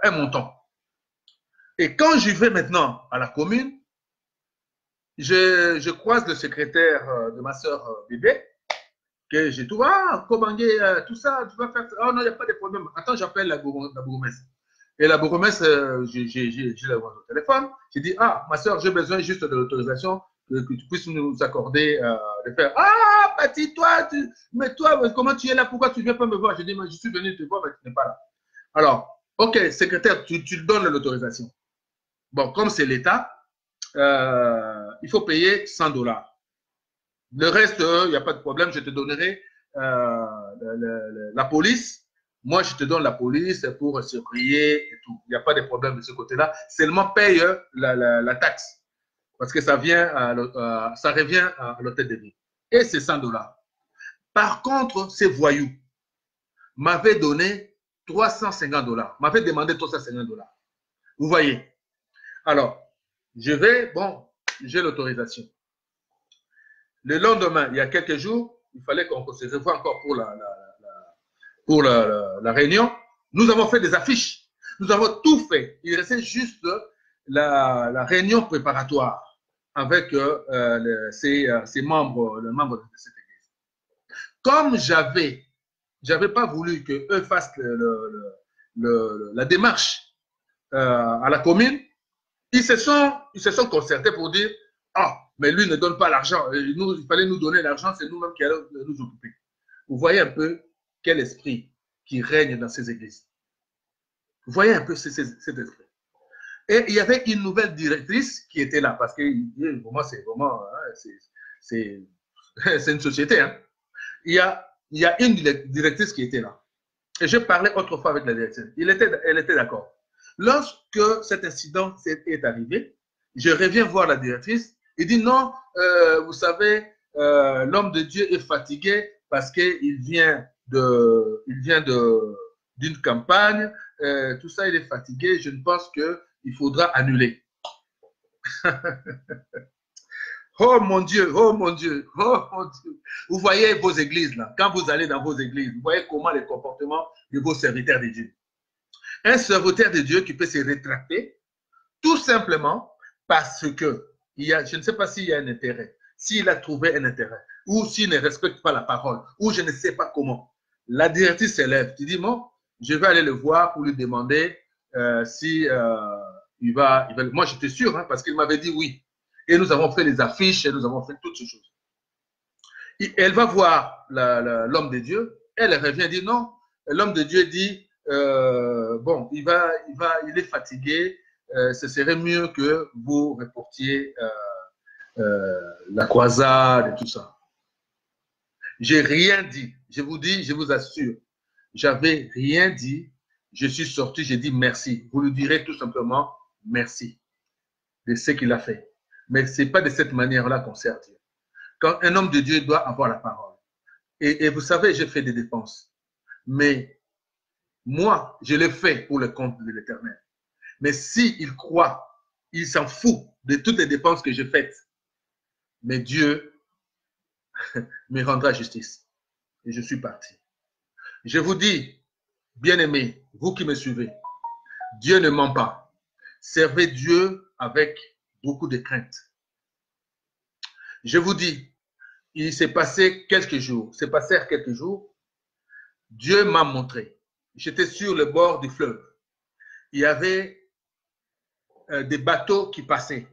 un montant. Et quand je vais maintenant à la commune, je croise le secrétaire de ma soeur Bébé, que j'ai tout, commander tout ça, tu vas faire ça. Oh non, il n'y a pas de problème. Attends, j'appelle la bourgmestre. Et la bourgmestre, j'ai la voix au téléphone. J'ai dit, ma soeur, j'ai besoin juste de l'autorisation que tu puisses nous accorder de faire. Ah, Pati, mais toi, comment tu es là? Pourquoi tu ne viens pas me voir? Je dis, je suis venu te voir, mais tu n'es pas là. Alors, ok, secrétaire, tu donnes l'autorisation. Bon, comme c'est l'État, il faut payer $100. Le reste, il n'y a pas de problème, je te donnerai la police. Moi, je te donne la police pour surveiller et tout. Il n'y a pas de problème de ce côté-là. Seulement paye la taxe. Parce que ça revient à l'hôtel de ville. Et c'est $100. Par contre, ces voyous m'avaient donné $350. M'avaient demandé $350. Vous voyez. Alors, je vais, bon, j'ai l'autorisation. Le lendemain, il y a quelques jours, il fallait qu'on se revoie encore pour la réunion. Nous avons fait des affiches. Nous avons tout fait. Il restait juste la réunion préparatoire avec ces membres, les membres de cette église. Comme j'avais pas voulu qu'eux fassent la démarche à la commune, ils se sont concertés pour dire, mais lui ne donne pas l'argent. Il fallait nous donner l'argent, c'est nous-mêmes qui allons nous occuper. Vous voyez un peu quel esprit qui règne dans ces églises. Vous voyez un peu cet esprit. Et il y avait une nouvelle directrice qui était là, parce que vraiment, c'est vraiment, c'est une société. Hein. Il y a une directrice qui était là. Et je parlais autrefois avec la directrice. Elle était d'accord. Lorsque cet incident est arrivé, je reviens voir la directrice. Il dit non, vous savez, l'homme de Dieu est fatigué parce qu'il vient d'une campagne. Tout ça, il est fatigué. Je ne pense qu'il faudra annuler. Oh mon Dieu, oh mon Dieu, oh mon Dieu. Vous voyez vos églises là, quand vous allez dans vos églises, vous voyez comment les comportements de vos serviteurs de Dieu. Un serviteur de Dieu qui peut se rétracter tout simplement parce que je ne sais pas s'il y a un intérêt, s'il a trouvé un intérêt, ou s'il ne respecte pas la parole, ou je ne sais pas comment. La directrice s'élève, tu dis, bon, je vais aller le voir pour lui demander si il va. Moi, j'étais sûr, hein, parce qu'il m'avait dit oui. Et nous avons fait les affiches, et nous avons fait toutes ces choses. Et elle va voir l'homme de Dieu, elle revient dire non. L'homme de Dieu dit, bon, il est fatigué, ce serait mieux que vous reportiez la croisade et tout ça. J'ai rien dit, je vous dis, je vous assure, j'avais rien dit, je suis sorti, j'ai dit merci. Vous lui direz tout simplement merci de ce qu'il a fait. Mais ce n'est pas de cette manière-là qu'on sert Dieu. Quand un homme de Dieu doit avoir la parole. Et vous savez, j'ai fait des dépenses. Mais moi, je l'ai fait pour le compte de l'Éternel. Mais s'il croit, il s'en fout de toutes les dépenses que j'ai faites. Mais Dieu me rendra justice. Et je suis parti. Je vous dis, bien-aimés, vous qui me suivez, Dieu ne ment pas. Servez Dieu avec beaucoup de crainte. Je vous dis, il s'est passé quelques jours. Dieu m'a montré. J'étais sur le bord du fleuve. Il y avait des bateaux qui passaient.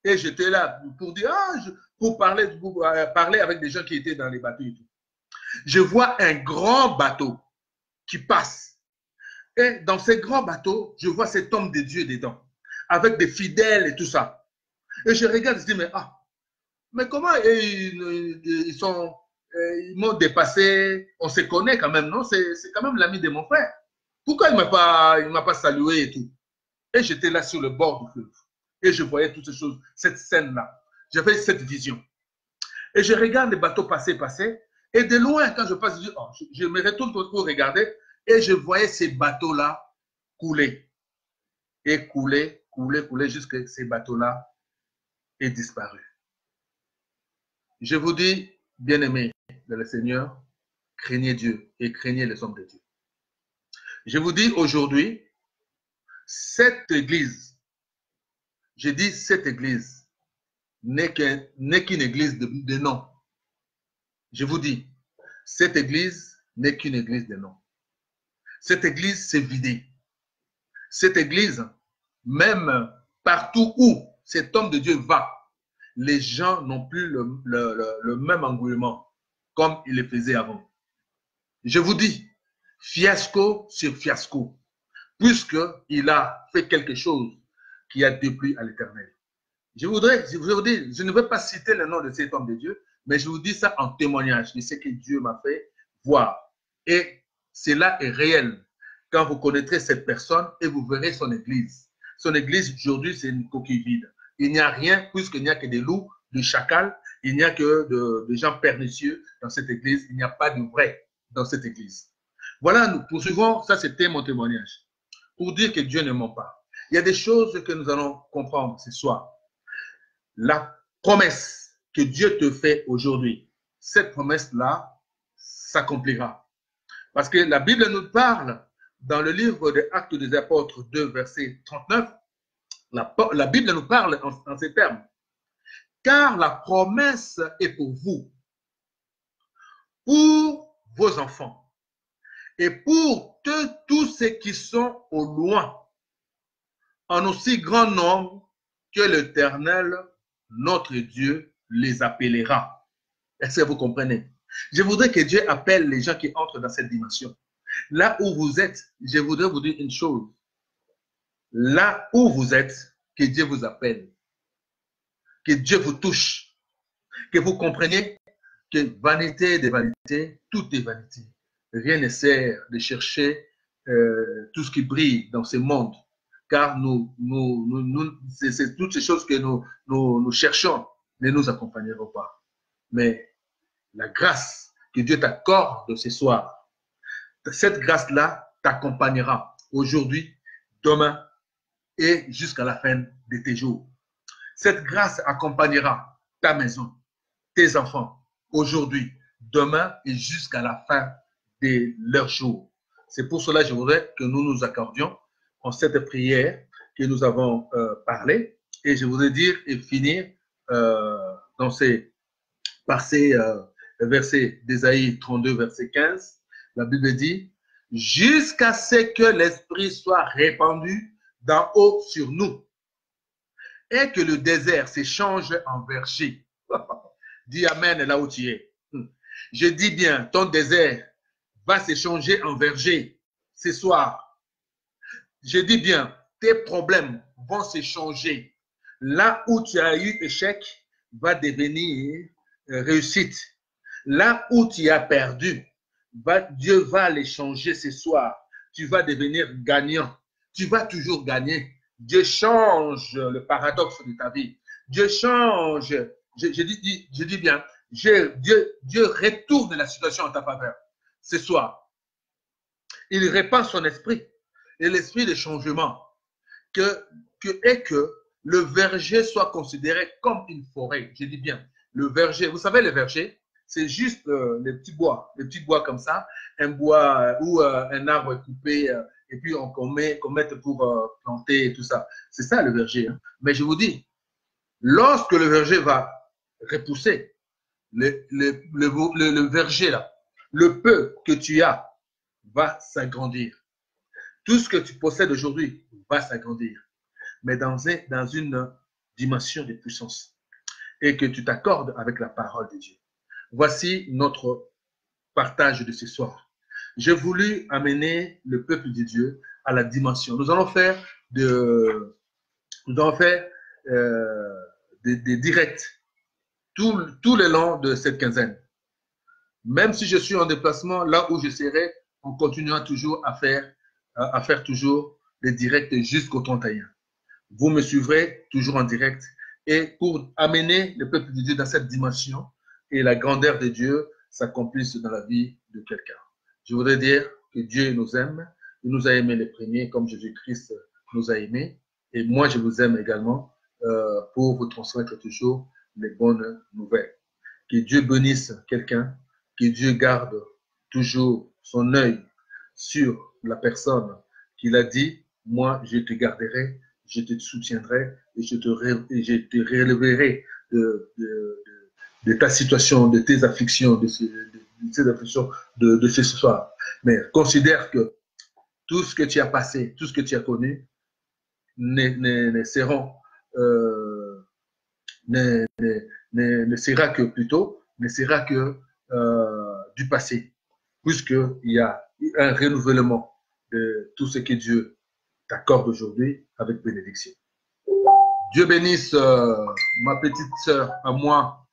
Et j'étais là pour dire, pour parler avec des gens qui étaient dans les bateaux et tout. Je vois un grand bateau qui passe. Et dans ces grands bateaux, je vois cet homme de Dieu dedans, avec des fidèles et tout ça. Et je regarde et je dis, mais comment ils m'ont dépassé? On se connaît quand même, non? C'est quand même l'ami de mon frère. Pourquoi il ne m'a pas salué et tout? Et j'étais là sur le bord du fleuve. Et je voyais toutes ces choses, cette scène-là. J'avais cette vision. Et je regarde les bateaux passer. Et de loin, quand je passe, je me retourne pour regarder. Et je voyais ces bateaux-là couler. Et couler, jusqu'à ces bateaux-là aient disparu. Je vous dis, bien-aimés de le Seigneur, craignez Dieu et craignez les hommes de Dieu. Je vous dis aujourd'hui, cette église, je dis cette église, n'est qu'une église de nom. Je vous dis, cette église n'est qu'une église de nom. Cette église s'est vidée. Cette église, même partout où cet homme de Dieu va, les gens n'ont plus le même engouement comme il le faisait avant. Je vous dis, fiasco sur fiasco, puisqu'il a fait quelque chose qui a déplu à l'Éternel. Je vous dis, je ne veux pas citer le nom de cet homme de Dieu, mais je vous dis ça en témoignage de ce que Dieu m'a fait voir. Et cela est réel quand vous connaîtrez cette personne et vous verrez son église. Son église, aujourd'hui, c'est une coquille vide. Il n'y a rien, puisqu'il n'y a que des loups, des chacals, il n'y a que des gens pernicieux dans cette église. Il n'y a pas de vrai dans cette église. Voilà, nous poursuivons. Ça, c'était mon témoignage. Pour dire que Dieu ne ment pas. Il y a des choses que nous allons comprendre ce soir. La promesse que Dieu te fait aujourd'hui, cette promesse-là s'accomplira. Parce que la Bible nous parle, dans le livre des Actes des Apôtres 2, verset 39, la Bible nous parle en ces termes. Car la promesse est pour vous, pour vos enfants, et pour tous ceux qui sont au loin, en aussi grand nombre que l'Éternel, notre Dieu, les appellera. Est-ce que vous comprenez? Je voudrais que Dieu appelle les gens qui entrent dans cette dimension. Là où vous êtes, je voudrais vous dire une chose. Là où vous êtes, que Dieu vous appelle. Que Dieu vous touche. Que vous compreniez que vanité des vanités, tout est vanité. Rien ne sert de chercher tout ce qui brille dans ce monde. Car c'est toutes ces choses que nous cherchons ne nous accompagneront pas. Mais la grâce que Dieu t'accorde ce soir, cette grâce-là t'accompagnera aujourd'hui, demain et jusqu'à la fin de tes jours. Cette grâce accompagnera ta maison, tes enfants, aujourd'hui, demain et jusqu'à la fin de leurs jours. C'est pour cela que je voudrais que nous nous accordions en cette prière que nous avons parlé. Et je voudrais dire et finir par ces versets d'Ésaïe 32, verset 15. La Bible dit, jusqu'à ce que l'Esprit soit répandu d'en haut sur nous et que le désert s'échange en verger. Dis Amen là où tu es. Je dis bien, ton désert va s'échanger en verger ce soir. Je dis bien, tes problèmes vont s'échanger. Là où tu as eu échec va devenir réussite. Là où tu as perdu, Dieu va les changer ce soir. Tu vas devenir gagnant. Tu vas toujours gagner. Dieu change le paradoxe de ta vie. Dieu change. Je dis bien, Dieu retourne la situation en ta faveur. Ce soir, il répand son esprit et l'esprit de changement et que le verger soit considéré comme une forêt. Je dis bien, le verger, vous savez le verger, c'est juste les petits bois comme ça, un bois où un arbre est coupé et puis qu'on mette pour planter et tout ça. C'est ça le verger. Hein. Mais je vous dis, lorsque le verger va repousser, le verger là, le peu que tu as va s'agrandir. Tout ce que tu possèdes aujourd'hui va s'agrandir, mais dans une dimension de puissance et que tu t'accordes avec la parole de Dieu. Voici notre partage de ce soir. J'ai voulu amener le peuple de Dieu à la dimension. Nous allons faire des directs tout le long de cette quinzaine. Même si je suis en déplacement, là où je serai, on continuera toujours à faire toujours des directs jusqu'au 31. Vous me suivrez toujours en direct et pour amener le peuple de Dieu dans cette dimension et la grandeur de Dieu s'accomplisse dans la vie de quelqu'un. Je voudrais dire que Dieu nous aime. Il nous a aimés les premiers comme Jésus-Christ nous a aimés. Et moi, je vous aime également pour vous transmettre toujours les bonnes nouvelles. Que Dieu bénisse quelqu'un, que Dieu garde toujours son œil sur la personne qu'il a dit, moi, je te garderai, je te soutiendrai et je te relèverai de ta situation, de tes afflictions, de ce soir. Mais considère que tout ce que tu as passé, tout ce que tu as connu, ne sera que du passé, puisqu'il y a un renouvellement de tout ce que Dieu t'accorde aujourd'hui avec bénédiction. Dieu bénisse ma petite sœur à moi,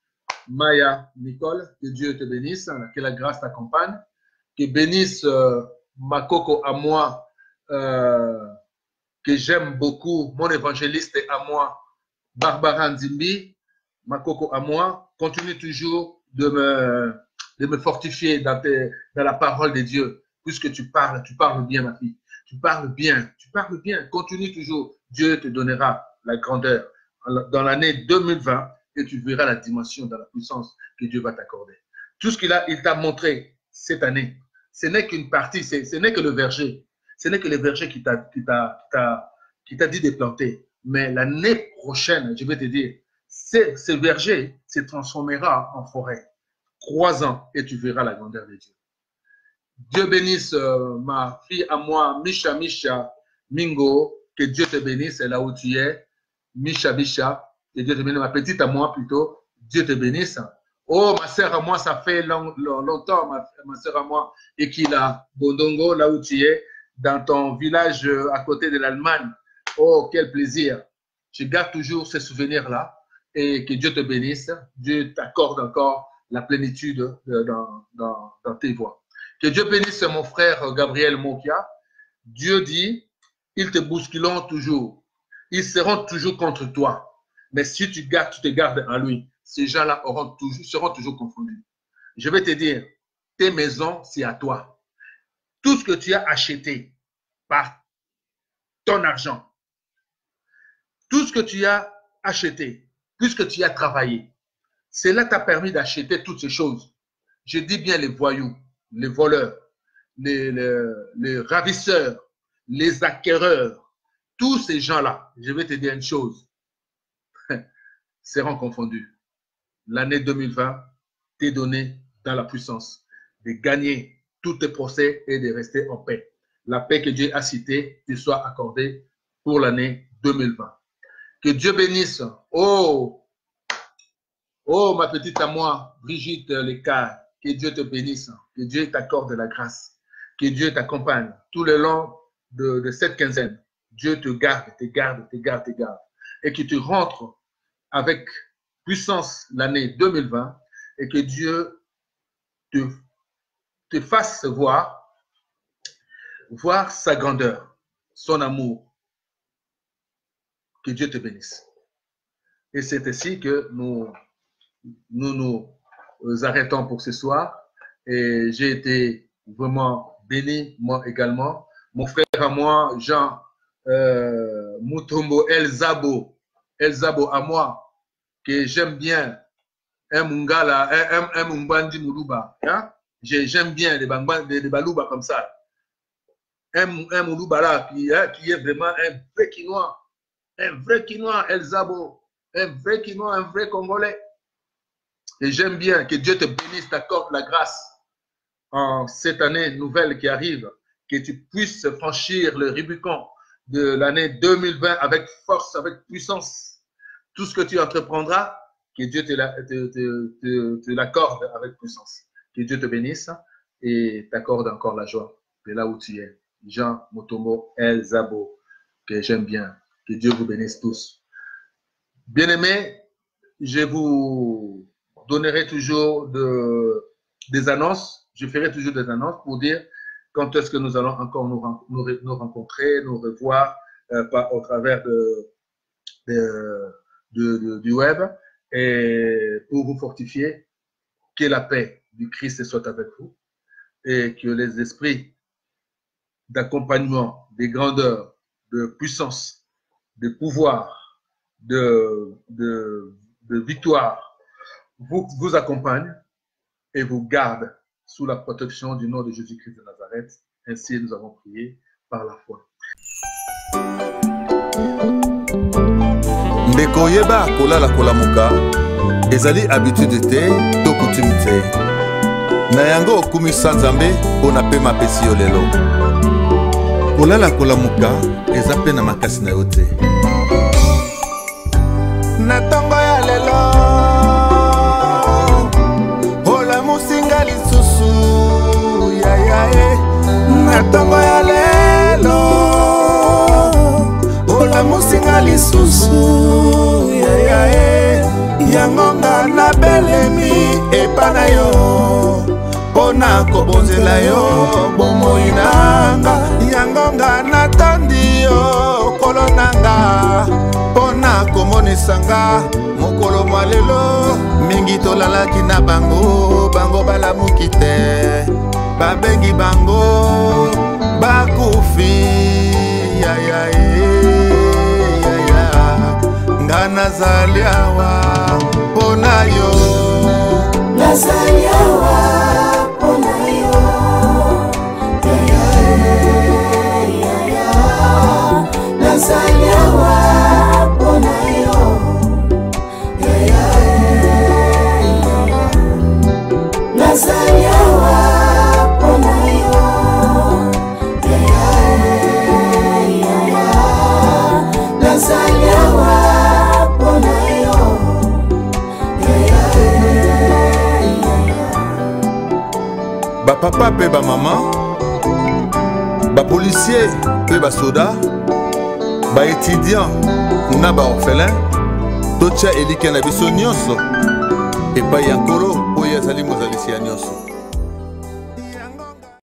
Maya Nicole, que Dieu te bénisse, que la grâce t'accompagne, que bénisse ma coco à moi, que j'aime beaucoup, mon évangéliste à moi, Barbara Nzimbi, ma coco à moi, continue toujours de me fortifier dans la parole de Dieu, puisque tu parles bien, ma fille, tu parles bien, continue toujours, Dieu te donnera la grandeur dans l'année 2020 et tu verras la dimension dans la puissance que Dieu va t'accorder. Tout ce il t'a montré cette année, ce n'est qu'une partie, ce n'est que le verger, ce n'est que le verger qui t'a dit de planter. Mais l'année prochaine, je vais te dire, ce verger se transformera en forêt. 3 ans et tu verras la grandeur de Dieu. Dieu bénisse ma fille à moi, Misha Mingo, que Dieu te bénisse là où tu es. Misha, que Dieu te bénisse, ma petite à moi plutôt, Dieu te bénisse. Oh, ma sœur à moi, ça fait longtemps, ma sœur à moi, et qu'il a Bondongo, là où tu es, dans ton village à côté de l'Allemagne. Oh, quel plaisir. Je garde toujours ces souvenirs-là et que Dieu te bénisse. Dieu t'accorde encore la plénitude dans tes voies. Que Dieu bénisse mon frère Gabriel Mokia. Dieu dit, ils te bousculeront toujours. Ils seront toujours contre toi. Mais si tu te gardes en lui, ces gens-là seront toujours confondus. Je vais te dire, tes maisons, c'est à toi. Tout ce que tu as acheté par ton argent, tout ce que tu as acheté, puisque tu as travaillé, cela t'a permis d'acheter toutes ces choses. Je dis bien les voyous, les voleurs, les ravisseurs, les acquéreurs, tous ces gens-là, je vais te dire une chose, seront confondus. L'année 2020 t'est donnée dans la puissance de gagner tous tes procès et de rester en paix. La paix que Dieu a citée te soit accordée pour l'année 2020. Que Dieu bénisse. Oh, ma petite à moi, Brigitte Lecard, que Dieu te bénisse. Que Dieu t'accorde la grâce. Que Dieu t'accompagne tout le long de cette quinzaine. Dieu te garde, te garde, te garde, te garde. Et que tu rentres avec puissance l'année 2020 et que Dieu te fasse voir sa grandeur, son amour. Que Dieu te bénisse. Et c'est ainsi que nous arrêtons pour ce soir. Et j'ai été vraiment béni, moi également. Mon frère à moi, Jean Mutombo Elzabo à moi, que j'aime bien, un Mungala, un Mumbandi Muluba. Hein? J'aime bien les Balouba comme ça. Un Muluba là qui est vraiment un vrai Quinois. Un vrai Quinois, Elzabo. Un vrai Quinois, un vrai Congolais. Et j'aime bien que Dieu te bénisse, t'accorde la grâce en cette année nouvelle qui arrive, que tu puisses franchir le Rubicon de l'année 2020 avec force, avec puissance. Tout ce que tu entreprendras, que Dieu te l'accorde avec puissance. Que Dieu te bénisse et t'accorde encore la joie de là où tu es. Jean Mutombo Elzabo, que j'aime bien. Que Dieu vous bénisse tous. Bien-aimés, je vous donnerai toujours des annonces. Je ferai toujours des annonces pour dire quand est-ce que nous allons encore nous rencontrer, nous revoir au travers du web et pour vous fortifier, que la paix du Christ soit avec vous et que les esprits d'accompagnement, de grandeur, de puissance, de pouvoir, de victoire vous accompagnent et vous gardent sous la protection du nom de Jésus-Christ de Nazareth. Ainsi nous avons prié par la foi. Ndeko yeba kolala kolamuka ezali habitude te to coutume te na yango okumisa Nzambe mpona mpe mapesi yo lelo kolala kolamuka eza mpe na makasi na yo te na ntongo ya lelo olamusinga lisusu yayae na ntongo ya lelo olamusinga lisusu yayae yangonga na belemi epa na yo mpona kobonzela yo bomoi nanga yangonga natondi yo kolo nanga mpona komonisanga mokolo mwa lelo mingi tolalaki na bango balamuki te babengi bango bakufi yayae nga nazali awa mpona yo nazali awa mpona yo nazali awa mpona yo nazali awa mpona yo nazali awa mpona yo papa pe ba maman, ba policier pe ba soda, ba étudiant na ba orphelin, tocha elike na biso nyonso epai ya nkolo oyo azali mozalisi ya nyonso.